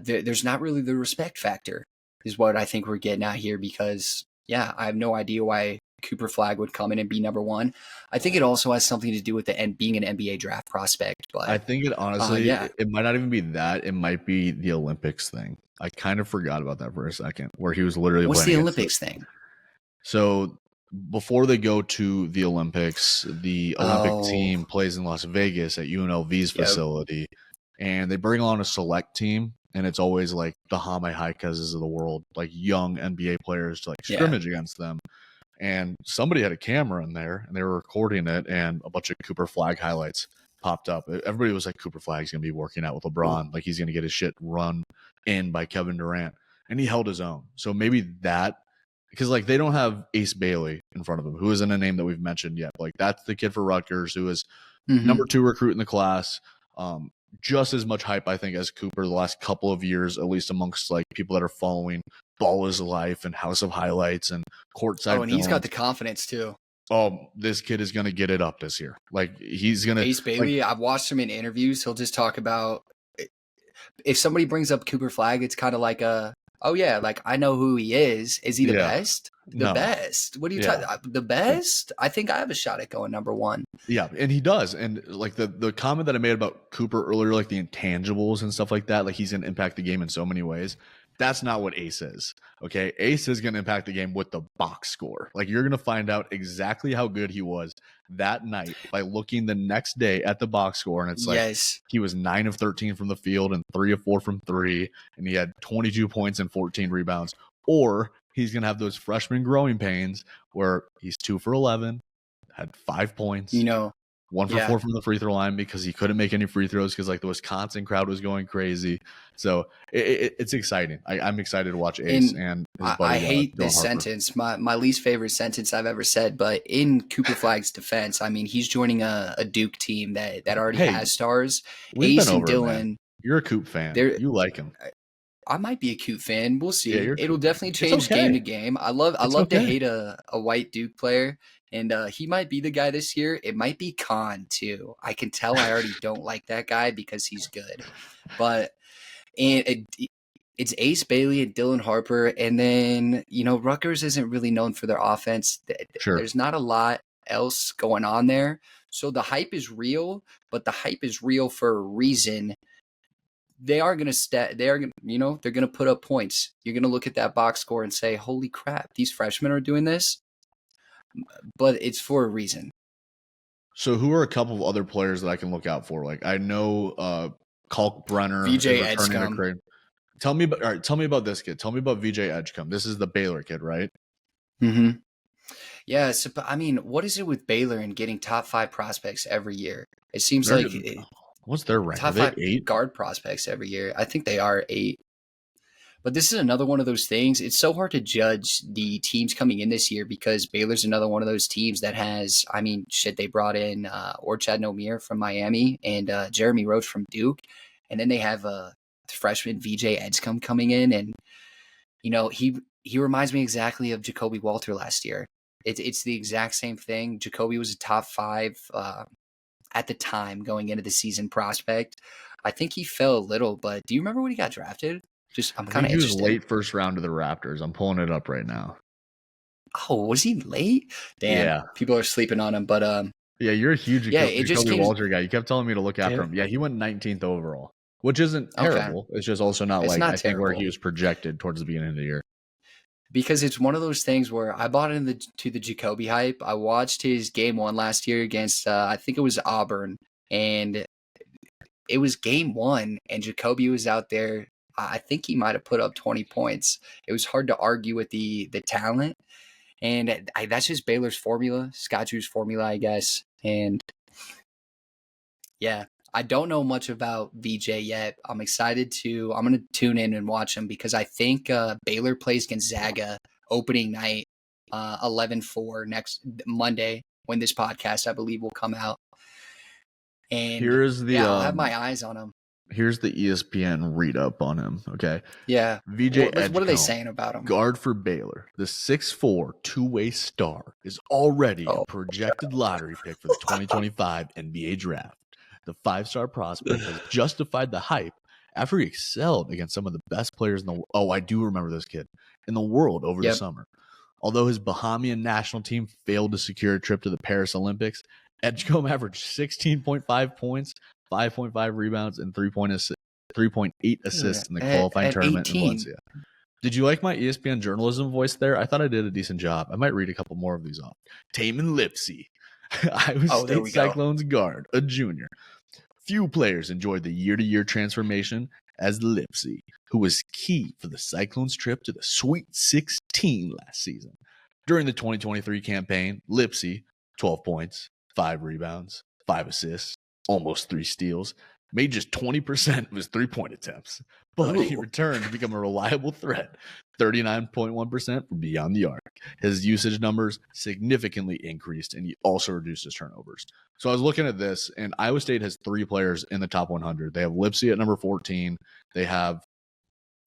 there's not really the respect factor is what I think we're getting at here because, yeah, I have no idea why Cooper Flagg would come in and be number one. I think it also has something to do with being an NBA draft prospect. But I think it honestly, it might not even be that. It might be the Olympics thing. I kind of forgot about that for a second, where he was literally what's playing the Olympics thing? So before they go to the Olympics, the Olympic team plays in Las Vegas at UNLV's facility, and they bring on a select team, and it's always like the Jaime Jaquez's of the world, like young NBA players to like scrimmage against them. And somebody had a camera in there, and they were recording it, and a bunch of Cooper Flagg highlights popped up. Everybody was like, Cooper Flagg's going to be working out with LeBron. Like, he's going to get his shit run in by Kevin Durant. And he held his own. So maybe that – because, like, they don't have Ace Bailey in front of him, who isn't a name that we've mentioned yet. Like, that's the kid for Rutgers who is number 2 recruit in the class. Just as much hype, I think, as Cooper the last couple of years, at least amongst, like, people that are following Ball is Life and House of Highlights and Courtside. Oh, and he's got the confidence too. Oh, this kid is going to get it up this year. Like, he's going to. Ace Bailey, I've watched him in interviews. He'll just talk about if somebody brings up Cooper Flagg, it's kind of like oh yeah, like I know who he is. Is he the best? The best? What are you talking? The best? I think I have a shot at going number one. Yeah, and he does. And like the comment that I made about Cooper earlier, like the intangibles and stuff like that, like he's going to impact the game in so many ways. That's not what Ace is, okay? Ace is going to impact the game with the box score. Like, you're going to find out exactly how good he was that night by looking the next day at the box score, and it's like he was 9 of 13 from the field and 3 of 4 from 3, and he had 22 points and 14 rebounds. Or he's going to have those freshman growing pains where he's 2 for 11, had 5 points. 1 for 4 from the free throw line because he couldn't make any free throws because like the Wisconsin crowd was going crazy. So it's exciting. I'm excited to watch Ace and his buddy, I hate this sentence. My least favorite sentence I've ever said. But in Cooper Flagg's defense, I mean, he's joining a Duke team that already has stars. Ace and Dylan. You're a Coop fan. You like him. I might be a Coop fan. We'll see. Yeah, it'll definitely change game to game. I love to hate a white Duke player. And he might be the guy this year. It might be Khan, too. I can tell I already don't like that guy because he's good. But it's Ace Bailey and Dylan Harper. And then, Rutgers isn't really known for their offense. There's not a lot else going on there. So the hype is real, but the hype is real for a reason. They are going to they're going to put up points. You're going to look at that box score and say, holy crap, these freshmen are doing this. But it's for a reason. So who are a couple of other players that I can look out for? Like I know Kalkbrenner, VJ Edgecombe. Tell me about this kid. Tell me about VJ Edgecombe. This is the Baylor kid, right? Mm-hmm. Yeah. So, I mean, what is it with Baylor and getting top 5 prospects every year? It seems what's their rank? Top 5 guard prospects every year. I think they are 8. But this is another one of those things. It's so hard to judge the teams coming in this year because Baylor's another one of those teams that has, they brought in Orchad Nomir from Miami and Jeremy Roach from Duke. And then they have a freshman VJ Edgecombe coming in. And, he reminds me exactly of Jacoby Walter last year. It's the exact same thing. Jacoby was a top 5 at the time going into the season prospect. I think he fell a little, but do you remember when he got drafted? I'm kind of interested. He was late first round to the Raptors. I'm pulling it up right now. Oh, was he late? Damn. Yeah. People are sleeping on him, but yeah, you're a huge Jacoby Walter guy. You kept telling me to look after him. Yeah, he went 19th overall, which isn't terrible. It's just also not I think where he was projected towards the beginning of the year. Because it's one of those things where I bought into the Jacoby hype. I watched his game 1 last year against I think it was Auburn, and it was game 1, and Jacoby was out there. I think he might have put up 20 points. It was hard to argue with the talent. And that's just Baylor's formula, Scott Drew's formula, I guess. And yeah, I don't know much about VJ yet. I'm going to tune in and watch him because I think Baylor plays Gonzaga opening night 11-4 next Monday when this podcast, I believe, will come out. And I'll have my eyes on him. Here's the ESPN read up on him. Okay. Yeah. VJ Edgecombe, what are they saying about him? Guard for Baylor. The 6'4" two-way star is already a projected lottery pick for the 2025 NBA draft. The 5-star prospect has justified the hype after he excelled against some of the best players in the – oh, I do remember this kid – in the world over the summer. Although his Bahamian national team failed to secure a trip to the Paris Olympics, Edgecombe averaged 16.5 points, 5.5 rebounds, and 3.8 assists in the qualifying tournament 18. In Valencia. Did you like my ESPN journalism voice there? I thought I did a decent job. I might read a couple more of these off. Taman Lipsey, Iowa State Cyclones guard, a junior. Few players enjoyed the year-to-year transformation as Lipsey, who was key for the Cyclones' trip to the Sweet 16 last season. During the 2023 campaign, Lipsey, 12 points, 5 rebounds, 5 assists, almost 3 steals, made just 20% of his three-point attempts, but he returned to become a reliable threat, 39.1% from beyond the arc. His usage numbers significantly increased, and he also reduced his turnovers. So I was looking at this, and Iowa State has 3 players in the top 100. They have Lipsey at number 14. They have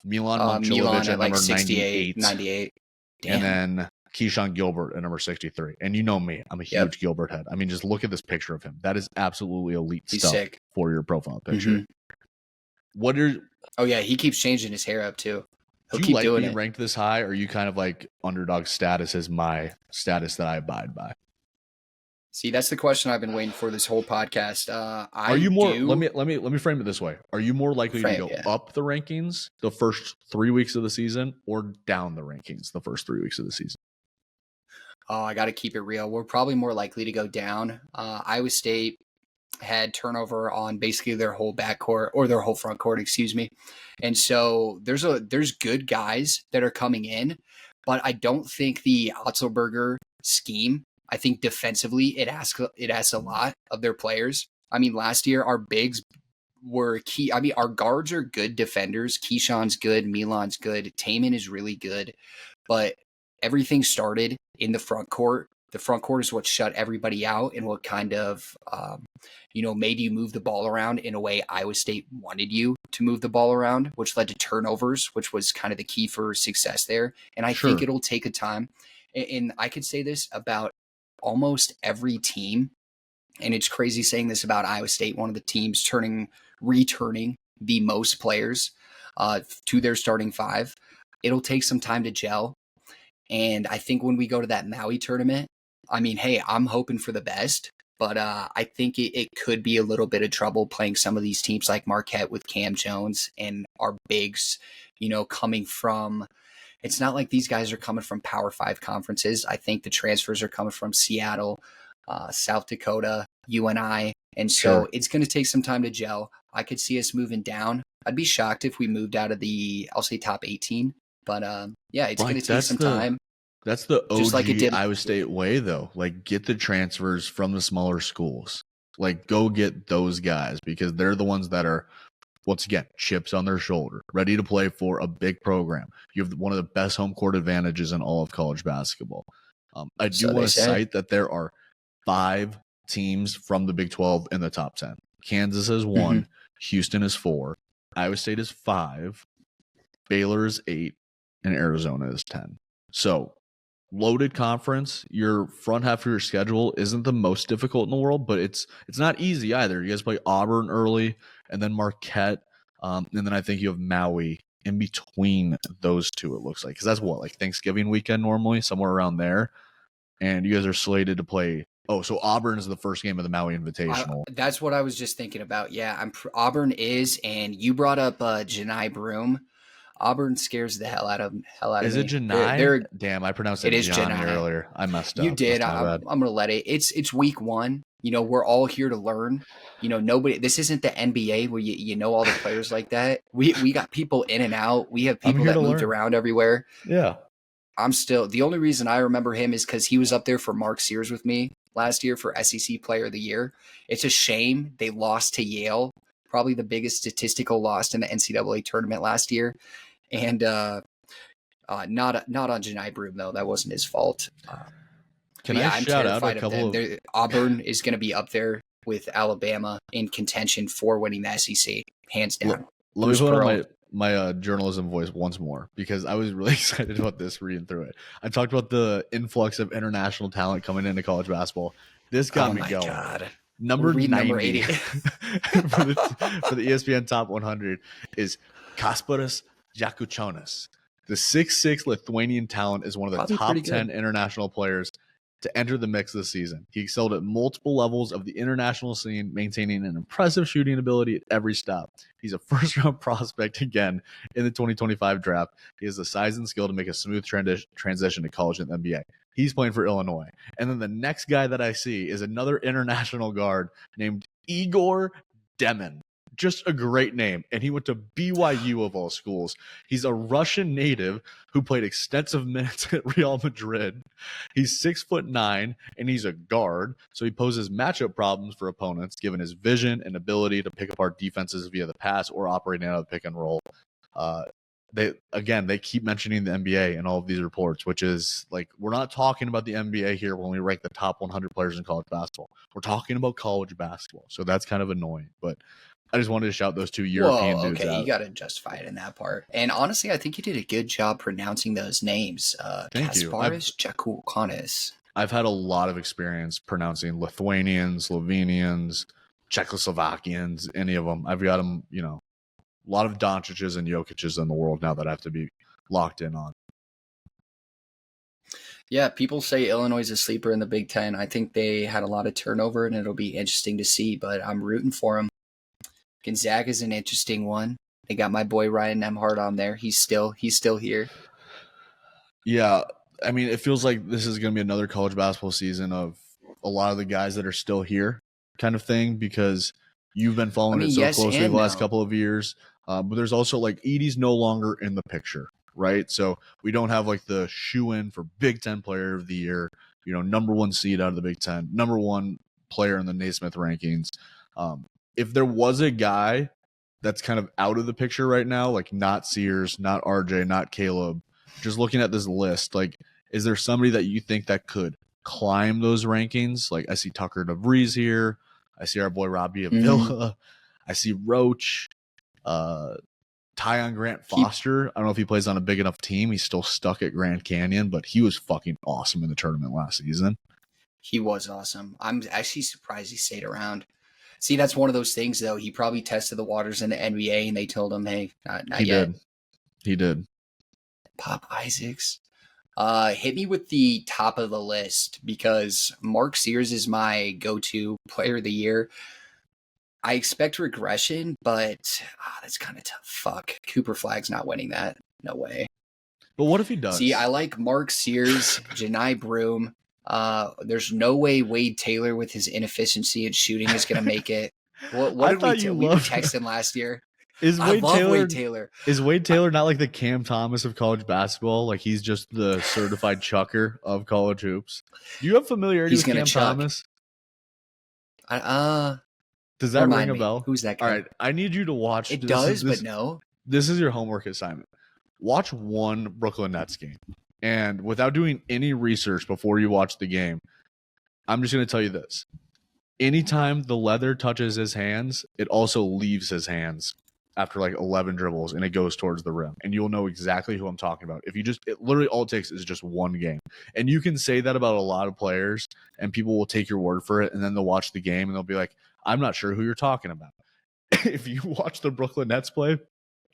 Milan Momcilovic at number 98. And then Keyshawn Gilbert at number 63. And you know me, I'm a huge Gilbert head. I mean, just look at this picture of him. That is absolutely elite stuff for your profile picture. What are... Oh, yeah, he keeps changing his hair up, too. He'll do you like being ranked this high, or are you kind of like underdog status is my status that I abide by? See, that's the question I've been waiting for this whole podcast. Are you more? Let me frame it this way: are you more likely to go up the rankings the first 3 weeks of the season, or down the rankings the first 3 weeks of the season? Oh, I got to keep it real. We're probably more likely to go down. Iowa State had turnover on basically their whole backcourt or their whole front court, excuse me. And so there's good guys that are coming in, but I don't think the Otzelberger scheme, I think defensively it asks a lot of their players. I mean, last year our bigs were key. I mean, our guards are good defenders. Keyshawn's good. Milan's good. Taman is really good, but everything started in the front court. The front court is what shut everybody out and what kind of, made you move the ball around in a way Iowa State wanted you to move the ball around, which led to turnovers, which was kind of the key for success there. And I think it'll take a time. And I could say this about almost every team. And it's crazy saying this about Iowa State, one of the teams returning the most players to their starting 5. It'll take some time to gel. And I think when we go to that Maui tournament, I mean, hey, I'm hoping for the best, but I think it could be a little bit of trouble playing some of these teams like Marquette with Cam Jones and our bigs, coming from, it's not like these guys are coming from Power 5 conferences. I think the transfers are coming from Seattle, South Dakota, UNI. And so it's going to take some time to gel. I could see us moving down. I'd be shocked if we moved out of the, I'll say top 18, but it's going to take some time. That's the OG Iowa State way, though. Like, get the transfers from the smaller schools. Like, go get those guys because they're the ones that are, once again, chips on their shoulder, ready to play for a big program. You have one of the best home court advantages in all of college basketball. I do want to cite that there are 5 teams from the Big 12 in the top 10. Kansas is 1, Houston is 4, Iowa State is 5, Baylor is 8, and Arizona is 10. So, loaded conference, your front half of your schedule isn't the most difficult in the world, but it's not easy either. You guys play Auburn early and then Marquette, and then I think you have Maui in between those two, it looks like. Because that's like Thanksgiving weekend normally, somewhere around there. And you guys are slated to play. Oh, so Auburn is the first game of the Maui Invitational. That's what I was just thinking about. Yeah, Auburn is, and you brought up Janai Broome. Auburn scares the hell out of me. Is it Janai? Damn, I pronounced it Janai earlier. I messed up. You did. I'm going to let it. It's week 1. We're all here to learn. Nobody. This isn't the NBA where you know all the players like that. We got people in and out. We have people that moved around everywhere. Yeah. I'm still. The only reason I remember him is because he was up there for Mark Sears with me last year for SEC Player of the Year. It's a shame they lost to Yale, probably the biggest statistical loss in the NCAA tournament last year. And not on Janai Broome, though. That wasn't his fault. Can I shout out a couple of... Auburn is going to be up there with Alabama in contention for winning the SEC, hands down. Let me put on my journalism voice once more because I was really excited about this reading through it. I talked about the influx of international talent coming into college basketball. This got me going. God. Number Read 90 number 80. for the ESPN Top 100 is Kasparas Jakučionis. The 6'6" Lithuanian talent is one of the Probably top pretty 10 good. international players to enter the mix this season. He excelled at multiple levels of the international scene, maintaining an impressive shooting ability at every stop. He's a first-round prospect again in the 2025 draft. He has the size and skill to make a smooth transition to college and the NBA. He's playing for Illinois. And then the next guy that I see is another international guard named Igor Demin. Just a great name. And he went to BYU of all schools. He's a Russian native who played extensive minutes at Real Madrid. He's 6'9", and he's a guard, so he poses matchup problems for opponents, given his vision and ability to pick apart defenses via the pass or operating out of pick and roll. They keep mentioning the NBA in all of these reports, which is like, we're not talking about the NBA here when we rank the top 100 players in college basketball. We're talking about college basketball, so that's kind of annoying. But I just wanted to shout those two European dudes out. You got to justify it in that part. And honestly, I think you did a good job pronouncing those names. Thank you. Kasparas Jakučionis. I've had a lot of experience pronouncing Lithuanians, Slovenians, Czechoslovakians, any of them. I've got them, a lot of Doncic's and Jokic's in the world now that I have to be locked in on. Yeah, people say Illinois is a sleeper in the Big Ten. I think they had a lot of turnover, and it'll be interesting to see, but I'm rooting for them. Gonzaga's an interesting one. They got my boy Ryan Nembhard on there. He's still here. Yeah, I mean, it feels like this is going to be another college basketball season of a lot of the guys that are still here kind of thing, because you've been following it so closely the last couple of years. But there's also like Edey's no longer in the picture, right? So we don't have like the shoe-in for Big Ten Player of the Year, number one seed out of the Big Ten, number one player in the Naismith rankings. If there was a guy that's kind of out of the picture right now, like not Sears, not RJ, not Caleb, just looking at this list, like, is there somebody that you think that could climb those rankings? Like, I see Tucker DeVries here. I see our boy Robbie Avila. I see Roach. Tyon Grant Foster. I don't know if he plays on a big enough team. He's still stuck at Grand Canyon, but he was fucking awesome in the tournament last season. He was awesome. I'm actually surprised he stayed around. See, that's one of those things, though. He probably tested the waters in the NBA, and they told him, hey, not yet. He did. Pop Isaacs. Hit me with the top of the list, because Mark Sears is my go-to player of the year. I expect regression, but that's kind of tough. Fuck. Cooper Flagg's not winning that. No way. But what if he does? See, I like Mark Sears, Janai Broom. There's no way Wade Taylor with his inefficiency and shooting is going to make it. What did we were texting last year? Is Wade Taylor not like the Cam Thomas of college basketball? Like, he's just the certified chucker of college hoops. Do you have familiarity with Cam Thomas? Does that ring a bell? Who's that guy? All right, I need you to watch. It does, but no. This is your homework assignment. Watch one Brooklyn Nets game. And without doing any research before you watch the game, I'm just going to tell you this. Anytime the leather touches his hands, it also leaves his hands after like 11 dribbles, and it goes towards the rim. And you'll know exactly who I'm talking about. It literally all it takes is just one game. And you can say that about a lot of players, and people will take your word for it, and then they'll watch the game, and they'll be like, I'm not sure who you're talking about. If you watch the Brooklyn Nets play,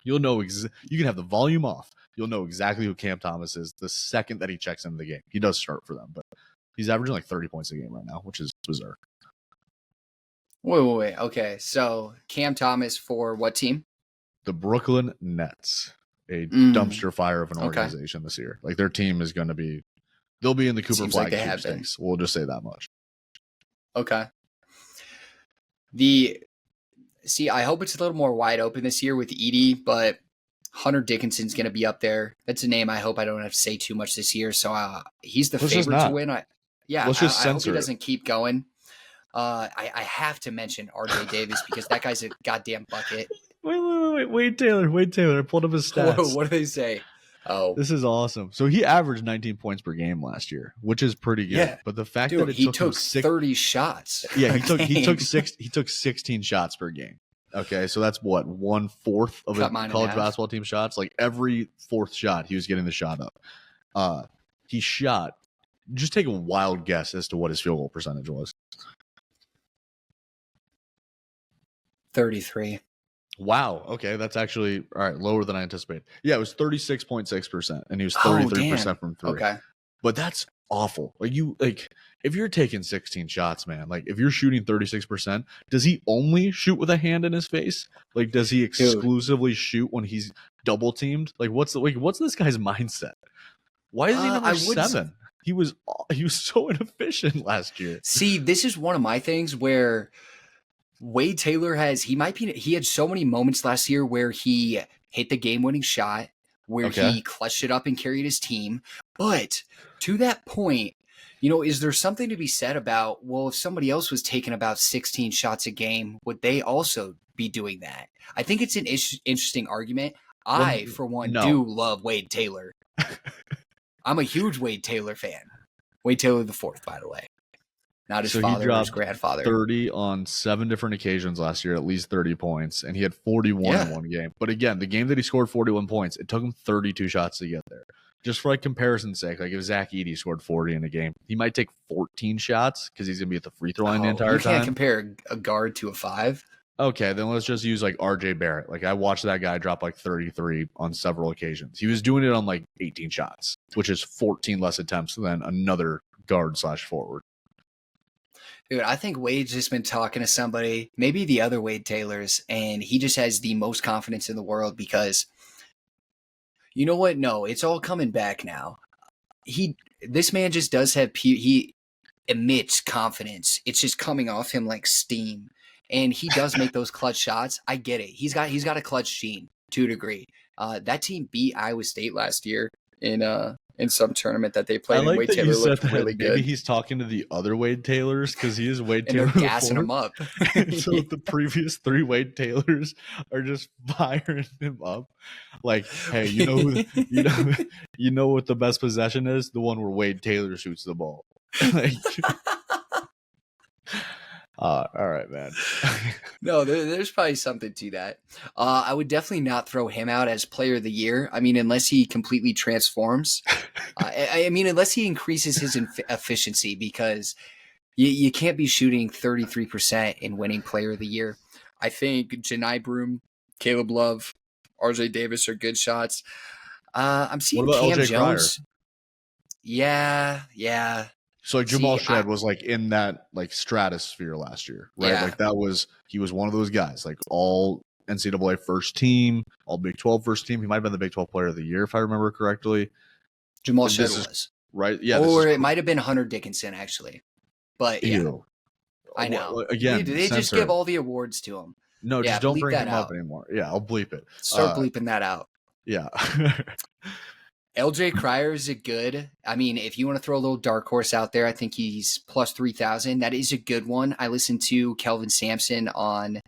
you'll know you can have the volume off. You'll know exactly who Cam Thomas is the second that he checks into the game. He does start for them, but he's averaging like 30 points a game right now, which is bizarre. Wait. Okay, so Cam Thomas for what team? The Brooklyn Nets, a dumpster fire of an organization this year. Like, their team is going to be, they'll be in the Cooper Flagg sweepstakes. We'll just say that much. Okay. I hope it's a little more wide open this year with Edey, but Hunter Dickinson's going to be up there. That's a name I hope I don't have to say too much this year. So he's the favorite to win. I hope he doesn't keep going. I have to mention RJ Davis because that guy's a goddamn bucket. Wait. Wade Taylor. I pulled up his stats. Whoa, what do they say? Oh, this is awesome. So he averaged 19 points per game last year, which is pretty good. Yeah. But the fact that he took 30 shots. Yeah, he took 16 shots per game. Okay, so that's what, 1/4 of a college basketball team shots. Like, every fourth shot, he was getting the shot up. He shot. Just take a wild guess as to what his field goal percentage was. 33. Wow. Okay, that's actually all right. Lower than I anticipated. Yeah, it was 36.6%, and he was Oh, 33% damn. from three. Okay. But that's awful. Like if you're taking 16 shots, man. Like if you're shooting 36%, does he only shoot with a hand in his face? Like does he exclusively shoot when he's double teamed? Like what's this guy's mindset? Why is he number I would 7? He was so inefficient last year. see. This is one of my things where Wade Taylor he had so many moments last year where he hit the game-winning shot, where he clutched it up and carried his team. But to that point, is there something to be said about, well, if somebody else was taking about 16 shots a game, would they also be doing that? I think it's an interesting argument. I, for one, do love Wade Taylor. I'm a huge Wade Taylor fan. Wade Taylor the fourth, by the way. Not his father or his grandfather. 30 on 7 different occasions last year, at least 30 points, and he had 41 in one game. But again, the game that he scored 41 points, it took him 32 shots to get there. Just for comparison's sake, like if Zach Edey scored 40 in a game, he might take 14 shots because he's going to be at the free throw line the entire time. You can't compare a guard to a 5. Okay, then let's just use RJ Barrett. Like I watched that guy drop 33 on several occasions. He was doing it on 18 shots, which is 14 less attempts than another guard/forward. Dude, I think Wade's just been talking to somebody, maybe the other Wade Taylors, and he just has the most confidence in the world because, you know what? No, it's all coming back now. This man just does have, he emits confidence. It's just coming off him like steam. And he does make those clutch shots. I get it. He's got a clutch gene to a degree. That team beat Iowa State last year in some tournament that they played. I like and Wade that Taylor you said looked that really good. Maybe he's talking to the other Wade Taylors because he is Wade And Taylor. they're gassing him up. So the previous 3 Wade Taylors are just firing him up. Like, hey, you know what the best possession is? The one where Wade Taylor shoots the ball. All right, man. No, there's probably something to that. I would definitely not throw him out as player of the year. I mean, unless he completely transforms. Unless he increases his efficiency, because you can't be shooting 33% and winning player of the year. I think Janai Broom, Caleb Love, RJ Davis are good shots. I'm seeing what about Cam LJ Jones. Cryer? Yeah. So Jamal Shed was in that stratosphere last year, right? Yeah. He was one of those guys, all NCAA first team, all Big 12 first team. He might have been the Big 12 player of the year, if I remember correctly. Jamal Shed was. Right? Yeah. Or it might have been Hunter Dickinson, actually. But yeah. Ew. I know. Again, they just give all the awards to him. No, just don't bring him up anymore. Yeah, I'll bleep it. Start bleeping that out. Yeah. LJ Cryer is a good. I mean, if you want to throw a little dark horse out there, I think he's plus 3,000. That is a good one. I listened to Kelvin Sampson on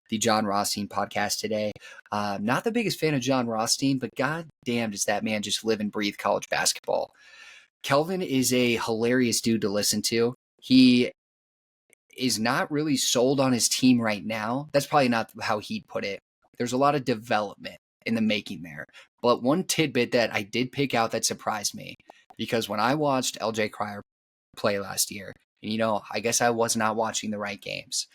the John Rothstein podcast today. Not the biggest fan of John Rothstein, but god damn does that man just live and breathe college basketball. Kelvin is a hilarious dude to listen to. He is not really sold on his team right now. That's probably not how he'd put it. There's a lot of development in the making there. But one tidbit that I did pick out that surprised me, because when I watched LJ Cryer play last year, and I guess I was not watching the right games,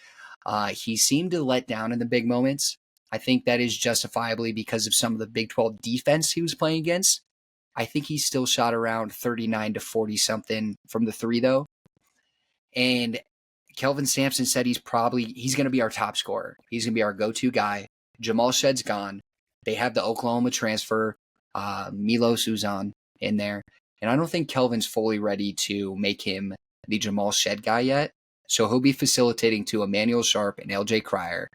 he seemed to let down in the big moments. I think that is justifiably because of some of the Big 12 defense he was playing against. I think he still shot around 39 to 40 something from the 3 though. And Kelvin Sampson said he's going to be our top scorer. He's going to be our go-to guy. Jamal Shed's gone. They have the Oklahoma transfer, Milos Uzan in there. And I don't think Kelvin's fully ready to make him the Jamal Shed guy yet. So he'll be facilitating to Emmanuel Sharp and LJ Cryer.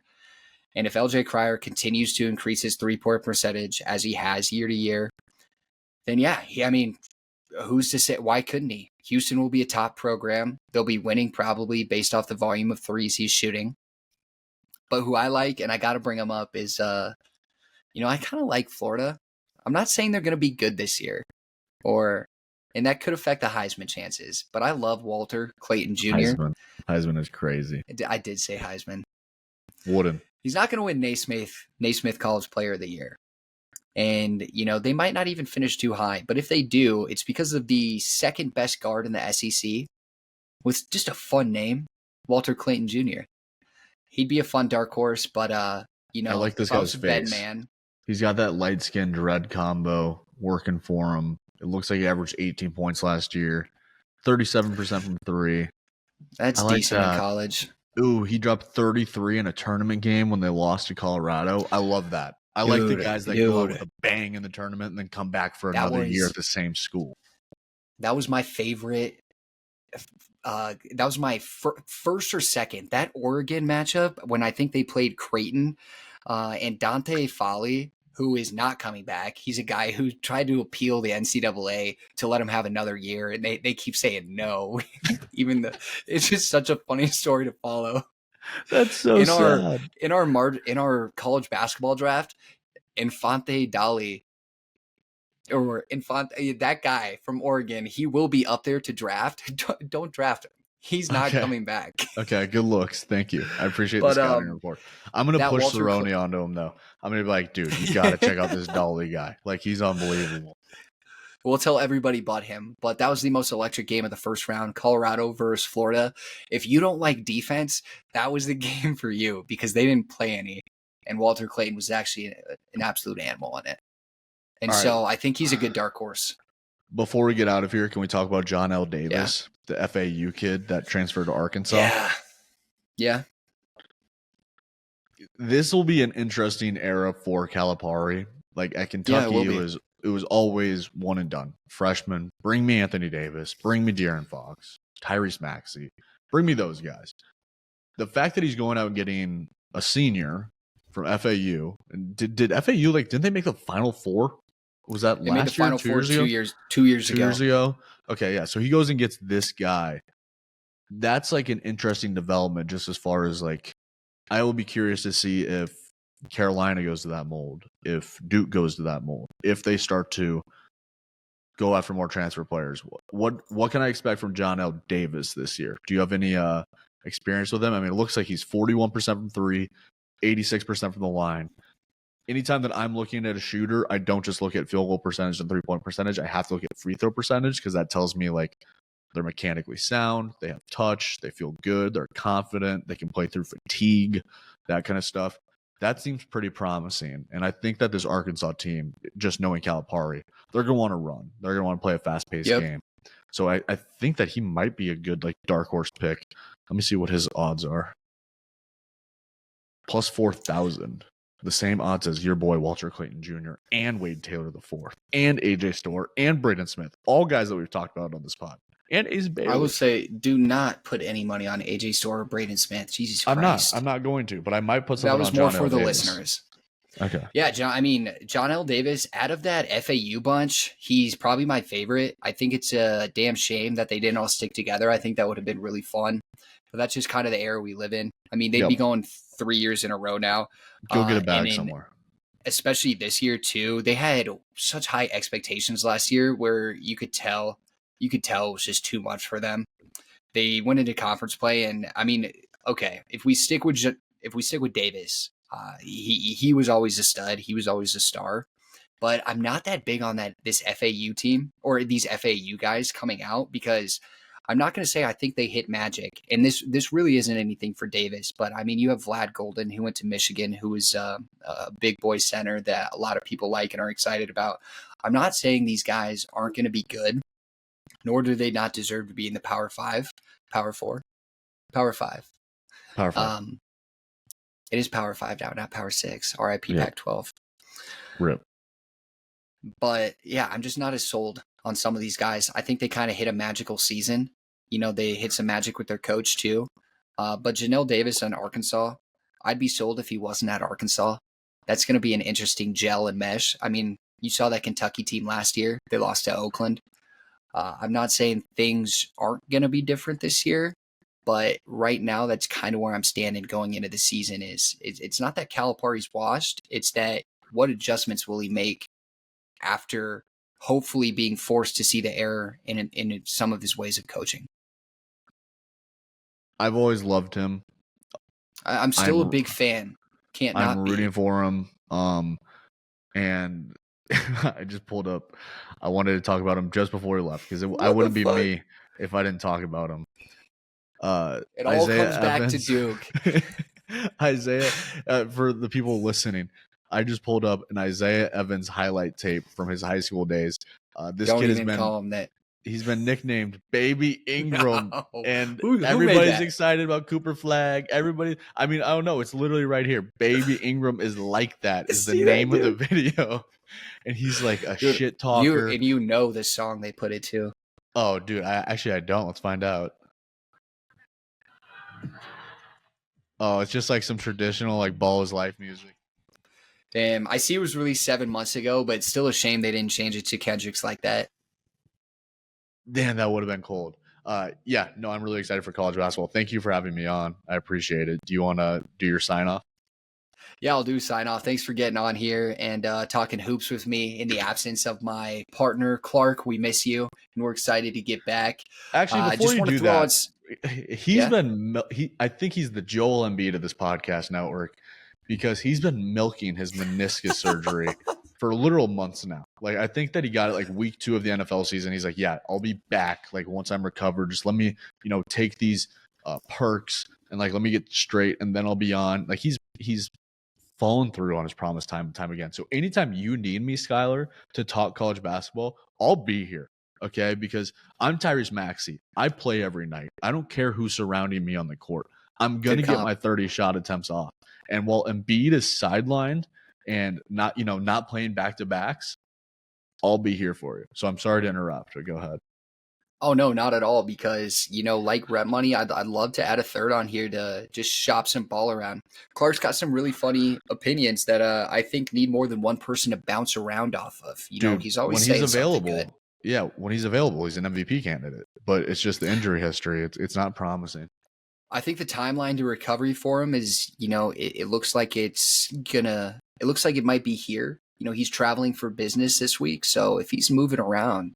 And if LJ Cryer continues to increase his 3-point percentage as he has year to year, then who's to say, why couldn't he? Houston will be a top program. They'll be winning probably based off the volume of threes he's shooting. But who I like, and I got to bring him up, is, I kind of like Florida. I'm not saying they're going to be good this year, and that could affect the Heisman chances. But I love Walter Clayton Jr. Heisman is crazy. I did say Heisman. Wouldn't. He's not going to win Naismith College Player of the Year. And, they might not even finish too high. But if they do, it's because of the second best guard in the SEC with just a fun name, Walter Clayton Jr. he'd be a fun dark horse, but I like this if I was guy's a betting face. man, He's got that light-skinned red combo working for him. It looks like he averaged 18 points last year, 37% from three. that's I like decent in that. college. Ooh, he dropped 33 in a tournament game when they lost to Colorado. I love that. I like the guys that go out with a bang in the tournament and then come back for another year at the same school. That was my favorite. That was my first or second. That Oregon matchup when I think they played Creighton, and Dante Foley, who is not coming back. He's a guy who tried to appeal the NCAA to let him have another year, and they keep saying no. Even though it's just such a funny story to follow. That's so sad. In our college basketball draft, Infante Dali, or Infante, that guy from Oregon, he will be up there to draft. Don't draft him. He's not coming back. Okay, good looks. Thank you. I appreciate the scouting report. I'm going to push Cerrone onto him, though. I'm going to be like, dude, you got to check out this Dolly guy. Like, he's unbelievable. We'll tell everybody but him. But that was the most electric game of the first round, Colorado versus Florida. If you don't like defense, that was the game for you because they didn't play any. And Walter Clayton was actually an absolute animal in it. And I think he's a good dark horse. Before we get out of here, can we talk about John L. Davis, the FAU kid that transferred to Arkansas? Yeah. This will be an interesting era for Calipari. Like at Kentucky, it was always one and done. Freshman, bring me Anthony Davis, bring me De'Aaron Fox, Tyrese Maxey, bring me those guys. The fact that he's going out and getting a senior from FAU, and did FAU didn't they make the Final Four? Was that they last made the Final Four 2 years ago? Okay, yeah. So he goes and gets this guy. That's like an interesting development, just as far as like, I will be curious to see if Carolina goes to that mold, if Duke goes to that mold, if they start to go after more transfer players. What can I expect from John L. Davis this year? Do you have any experience with him? I mean, it looks like he's 41% from three, 86% from the line. Anytime that I'm looking at a shooter, I don't just look at field goal percentage and 3-point percentage. I have to look at free throw percentage because that tells me like they're mechanically sound, they have touch, they feel good, they're confident, they can play through fatigue, that kind of stuff. That seems pretty promising. And I think that this Arkansas team, just knowing Calipari, they're going to want to run. They're going to want to play a fast-paced game. So I think that he might be a good like dark horse pick. Let me see what his odds are. Plus 4,000. The same odds as your boy Walter Clayton Jr. and Wade Taylor IV and AJ Storr and Braden Smith. All guys that we've talked about on this pod. And Ace Bailey. I would say do not put any money on AJ Storr or Braden Smith. Jesus Christ. I'm not going to, but I might put something on That was John more for L. the Davis. listeners. Okay. Yeah, John L. Davis, out of that FAU bunch, he's probably my favorite. I think it's a damn shame that they didn't all stick together. I think that would have been really fun. But that's just kind of the era we live in. I mean, they'd be going 3 yeyears in a row now. Go get a bag somewhere. Especially this year, too. They had such high expectations last year where you could tell it was just too much for them. They went into conference play, and I mean, okay, if we stick with Davis, he was always a stud. He was always a star. But I'm not that big on this FAU team or these FAU guys coming out because I'm not going to say I think they hit magic. And this really isn't anything for Davis. But, I mean, you have Vlad Golden, who went to Michigan, who is a big boy center that a lot of people like and are excited about. I'm not saying these guys aren't going to be good, nor do they not deserve to be in the Power 5, Power 4, Power 5. Power 5. It is Power 5 now, not Power 6. RIP Pac-12. RIP. But, yeah, I'm just not as sold on some of these guys. I think they kind of hit a magical season. You know, they hit some magic with their coach, too. But Janelle Davis on Arkansas, I'd be sold if he wasn't at Arkansas. That's going to be an interesting gel and mesh. I mean, you saw that Kentucky team last year. They lost to Oakland. I'm not saying things aren't going to be different this year, but right now that's kind of where I'm standing going into the season. It's not that Calipari's washed. It's that what adjustments will he make after hopefully being forced to see the error in some of his ways of coaching. I've always loved him. I'm still a big fan. I'm rooting for him. And I just pulled up. I wanted to talk about him just before he left because I wouldn't be me if I didn't talk about him. It all comes back to Duke. Isaiah, for the people listening, I just pulled up an Isaiah Evans highlight tape from his high school days. This Don't kid has even been call him that. he's been nicknamed Baby Ingram, No. and Who made everybody's that? excited about Cooper Flagg. Everybody, I mean, I don't know. It's literally right here. Baby Ingram is like that. Is the See that, name of the dude? video, and he's like a Dude, shit talker. You know the song they put it to. Oh, dude, I don't. Let's find out. Oh, it's just like some traditional like Ball is Life music. Damn, I see it was released 7 months ago, but it's still a shame they didn't change it to Kendrick's like that. Damn, that would have been cold. Yeah, no, I'm really excited for college basketball. Thank you for having me on. I appreciate it. Do you want to do your sign off? Yeah, I'll do sign off. Thanks for getting on here and talking hoops with me in the absence of my partner, Clark. We miss you, and we're excited to get back. Actually, before you do that, I think he's the Joel Embiid of this podcast network because he's been milking his meniscus surgery for literal months now. Like, I think that he got it like week 2 of the NFL season. He's like, yeah, I'll be back. Like, once I'm recovered, just let me, take these perks and like, let me get straight and then I'll be on. Like, he's fallen through on his promise time and time again. So anytime you need me, Skyler, to talk college basketball, I'll be here. Okay, because I'm Tyrese Maxey. I play every night. I don't care who's surrounding me on the court. I'm going to get my 30 shot attempts off. And while Embiid is sidelined and not playing back-to-backs, I'll be here for you. So I'm sorry to interrupt, but go ahead. Oh, no, not at all. Because, like Rep Money, I'd love to add a third on here to just shop some ball around. Clark's got some really funny opinions that I think need more than one person to bounce around off of. Dude, he's always when saying he's available. something good. Yeah, when he's available, he's an MVP candidate. But it's just the injury history. It's not promising. I think the timeline to recovery for him is, it looks like it looks like it might be here. He's traveling for business this week. So if he's moving around,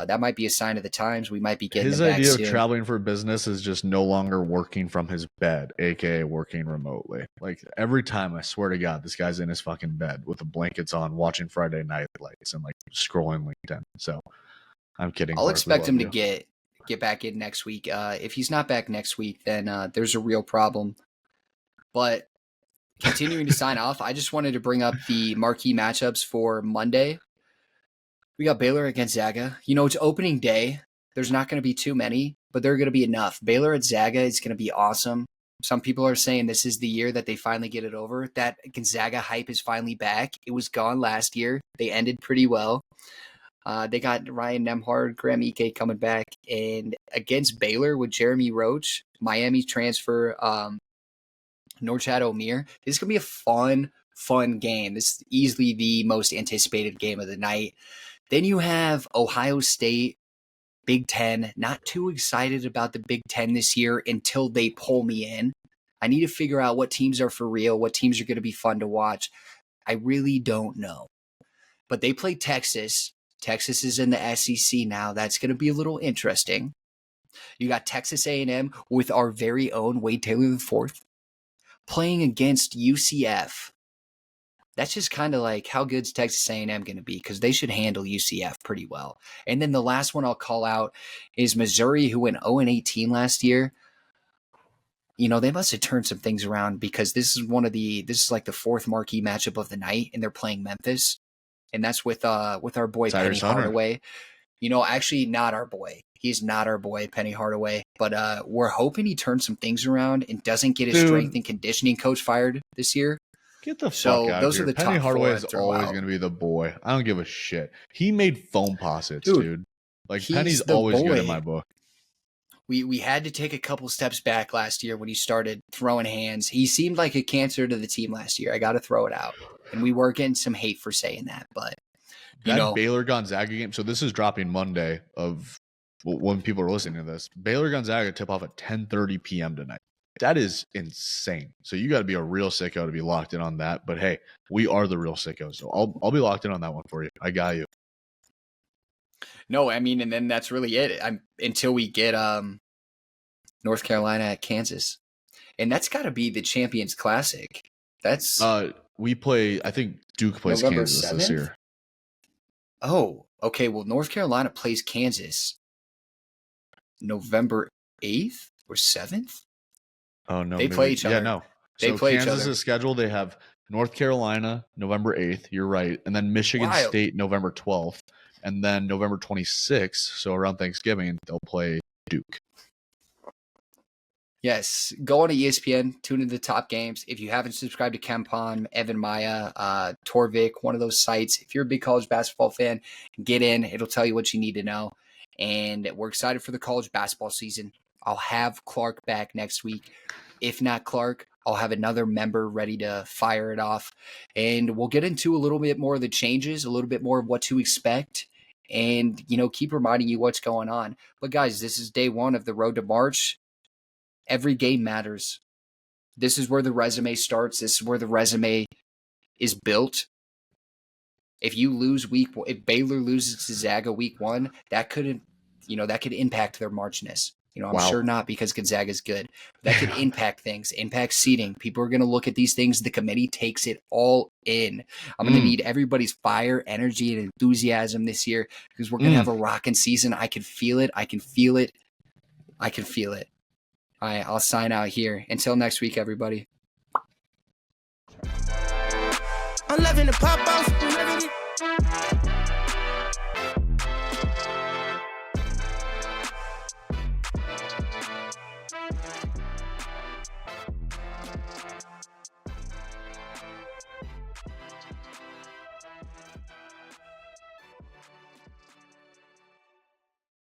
that might be a sign of the times. We might be getting his him back idea soon. of traveling for business is just no longer working from his bed, aka working remotely. Like every time, I swear to God, this guy's in his fucking bed with the blankets on, watching Friday Night Lights and like scrolling LinkedIn. So I'm kidding. I'll Clark, expect him to you. get back in next week. If he's not back next week, then there's a real problem. But continuing to sign off, I just wanted to bring up the marquee matchups for Monday. We got Baylor at Gonzaga. It's opening day. There's not going to be too many, but there are going to be enough. Baylor at Zaga is going to be awesome. Some people are saying this is the year that they finally get it over. That Gonzaga hype is finally back. It was gone last year. They ended pretty well. They got Ryan Nembhard, Graham Ike coming back. And against Baylor with Jeremy Roach, Miami transfer, Norchad Omir. This is going to be a fun game. This is easily the most anticipated game of the night. Then you have Ohio State, Big Ten. Not too excited about the Big Ten this year until they pull me in. I need to figure out what teams are for real, what teams are going to be fun to watch. I really don't know. But they play Texas. Texas is in the SEC now. That's going to be a little interesting. You got Texas A&M with our very own Wade Taylor IV playing against UCF. That's just kind of like, how good's Texas A&M going to be? Because they should handle UCF pretty well. And then the last one I'll call out is Missouri, who went 0-18 last year. They must have turned some things around because this is like the 4th marquee matchup of the night, and they're playing Memphis. And that's with our boy Penny Hardaway. Actually not our boy. He's not our boy, Penny Hardaway. But we're hoping he turns some things around and doesn't get his strength and conditioning coach fired this year. Get the fuck out those of here. Are the Penny top Hardaway is four always going to be the boy. I don't give a shit. He made foam posits, dude. Like, Penny's always good in my book. We had to take a couple steps back last year when he started throwing hands. He seemed like a cancer to the team last year. I got to throw it out. And we were getting some hate for saying that. But, that Baylor Gonzaga game. So this is dropping Monday of when people are listening to this. Baylor Gonzaga tip off at 10:30 p.m. tonight. That is insane. So you got to be a real sicko to be locked in on that. But hey, we are the real sickos. So I'll be locked in on that one for you. I got you. No, I mean, and then that's really it. Until we get North Carolina at Kansas, and that's got to be the Champions Classic. That's we play. I think Duke plays November Kansas 7th? this year. Oh, okay. Well, North Carolina plays Kansas November 8th or 7th. Oh no, they play each other. Yeah, no, They So play each Kansas's other. schedule, they have North Carolina November 8th. You're right. And then Michigan Wild. State November 12th. And then November 26th, so around Thanksgiving, they'll play Duke. Yes, go on to ESPN, tune into the top games. If you haven't subscribed to KenPom, Evan Maya, Torvik, one of those sites, if you're a big college basketball fan, get in. It'll tell you what you need to know. And we're excited for the college basketball season. I'll have Clark back next week. If not Clark, I'll have another member ready to fire it off. And we'll get into a little bit more of the changes, a little bit more of what to expect, and, keep reminding you what's going on. But guys, this is day one of the road to March. Every game matters. This is where the resume starts. This is where the resume is built. If if Baylor loses to Gonzaga week 1, that could impact their Marchness. I'm sure not, because Gonzaga is good. That could impact things, impact seeding. People are going to look at these things. The committee takes it all in. I'm going to need everybody's fire, energy, and enthusiasm this year, because we're going to have a rocking season. I can feel it. I can feel it. All right, I'll sign out here. Until next week, everybody. I'm loving the pop off.